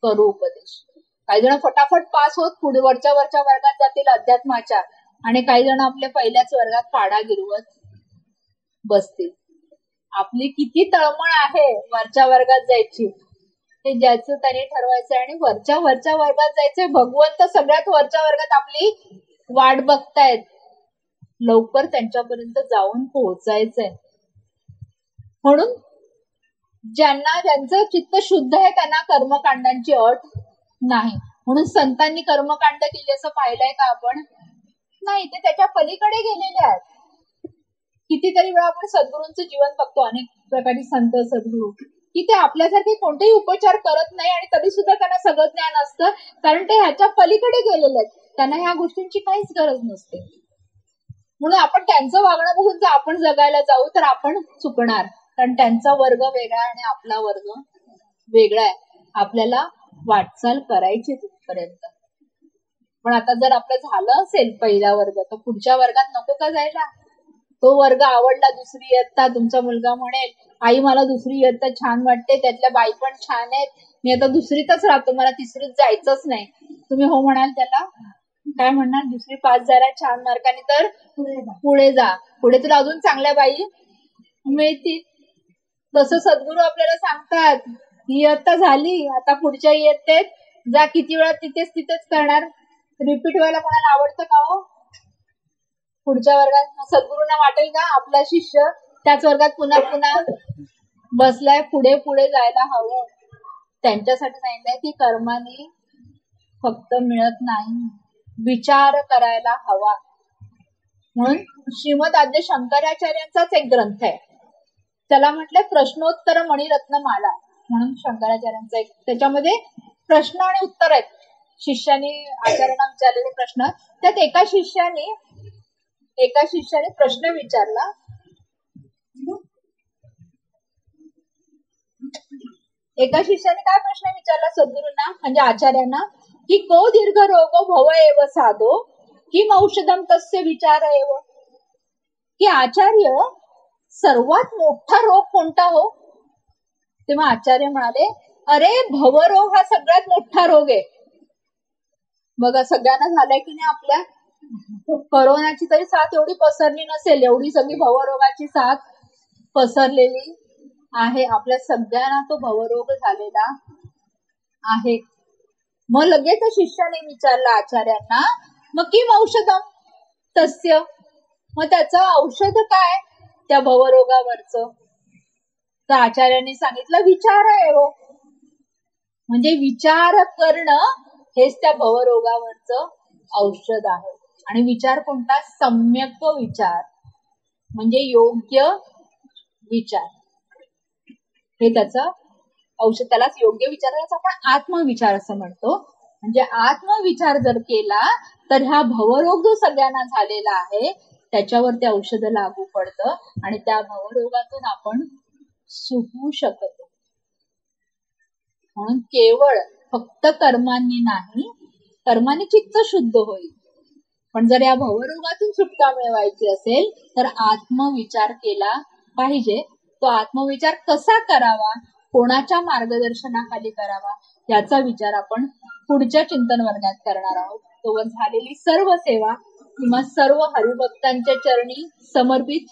करू उपदेश. काही जण फटाफट पास होत पुढे वरच्या वर्गात जातील अध्यात्माच्या, आणि काही जण आपल्या पहिल्याच वर्गात पाडा गिरवत बसतील. आपली किती तळमळ आहे वरच्या वर्गात जायची ते ज्याचं त्याने ठरवायचं आणि वरच्या वर्गात जायचंय. भगवंत सगळ्यात वरच्या वर्गात आपली वाट बघतायत, लवकर त्यांच्यापर्यंत जाऊन पोहोचायचंय. म्हणून ज्यांचं चित्त शुद्ध आहे त्यांना कर्मकांडांची अट नाही. म्हणून संतांनी कर्मकांड केली असं पाहिलंय का आपण? नाही, ते त्याच्या पलीकडे गेलेले आहेत. कितीतरी वेळा आपण सद्गुरूंचं जीवन बघतो, अनेक प्रकारचे संत सद्गुरू, की ते आपल्यासारखे कोणतेही उपचार करत नाही आणि तरी सुद्धा त्यांना सगळं ज्ञान असतं, कारण ते ह्याच्या पलीकडे गेलेले आहेत. त्यांना ह्या गोष्टींची काहीच गरज नसते. म्हणून आपण त्यांचं वागणं बघून जर आपण जगायला जाऊ तर आपण चुकणार, कारण त्यांचा वर्ग वेगळा आणि आपला वर्ग वेगळा आहे. आपल्याला वाटचाल करायची तिथपर्यंत. पण आता जर आपलं झालं असेल पहिला वर्ग तर पुढच्या वर्गात नको का जायला? तो वर्ग आवडला, दुसरी इयत्ता, तुमचा मुलगा म्हणेल आई मला दुसरी इयत्ता छान वाटते, त्यातल्या बाई पण छान आहेत, मी आता दुसरीतच राहतो, मला तिसरीत जायचंच नाही. तुम्ही हो म्हणाल त्याला? काय म्हणणार? दुसरी पास झाला छान मार्काने तर पुढे जा, पुढे तुला अजून चांगल्या बाई मिळतील. तसं सद्गुरू आपल्याला सांगतात, ही इयत्ता झाली, आता पुढच्या इयत्तेत जा. किती वेळा तिथेच करणार? रिपीट व्हायला कोणाला आवडतं का हो? पुढच्या वर्गात सद्गुरूंना वाटेल का आपला शिष्य त्याच वर्गात पुन्हा बसलाय? पुढे जायला हवं. त्यांच्यासाठी सांगितलंय की कर्माने फक्त मिळत नाही, विचार करायला हवा. म्हणून श्रीमद आद्य शंकराचार्यांचाच एक ग्रंथ आहे, त्याला म्हटलंय प्रश्नोत्तर मणिरत्नमाला म्हणून शंकराचार्यांचा एक. त्याच्यामध्ये प्रश्न आणि उत्तर आहेत. शिष्याने आचार्यांना विचारलेले प्रश्न, त्यात एका शिष्याने प्रश्न विचारला. एका शिष्याने काय प्रश्न विचारला सद्गुरूंना म्हणजे आचार्यांना, की को दीर्घ रोगो भव एव साधो किम औषधम तस्य विचार एव. की आचार्य सर्वात मोठा रोग कोणता हो? तेव्हा आचार्य म्हणाले, अरे भवरोग हा सगळ्यात मोठा रोग आहे. बघा सगळ्यांना झालंय की नाही? आपल्या कोरोनाची तरी साथ एवढी पसरली नसेल, एवढी सगळी भवरोगाची साथ पसरलेली आहे. आपल्या सगळ्यांना तो भवरोग झालेला आहे. मग लगेच शिष्याने विचारलं आचार्यांना, मग किम औषधम तस्य, मग त्याचं औषध काय त्या भवरोगावरचं? तर आचार्यांनी सांगितलं विचार आहे हो. म्हणजे विचार करणं हेच त्या भवरोगावरचं औषध आहे. आणि विचार कोणता? सम्यक विचार, म्हणजे योग्य विचार, हे त्याचं औषध. त्यालाच योग्य विचार, आपण आत्मविचार असं म्हणतो. म्हणजे आत्मविचार जर केला तर हा भवरोग जो सगळ्यांना झालेला आहे त्याच्यावर ते औषध लागू पडतं आणि त्या भवरोगातून आपण सुटू शकतो. म्हणून केवळ फक्त कर्मांनी नाही, कर्माने चित्त शुद्ध होईल, पण जर या भवरोगातून सुटका मिळवायची असेल तर आत्मविचार केला पाहिजे. तो आत्मविचार कसा करावा, कोणाच्या मार्गदर्शनाखाली करावा, याचा विचार आपण पुढच्या चिंतन वर्गात करणार आहोत. तोवर झालेली सर्व सेवा किंवा सर्व हरिभक्तांच्या चरणी समर्पित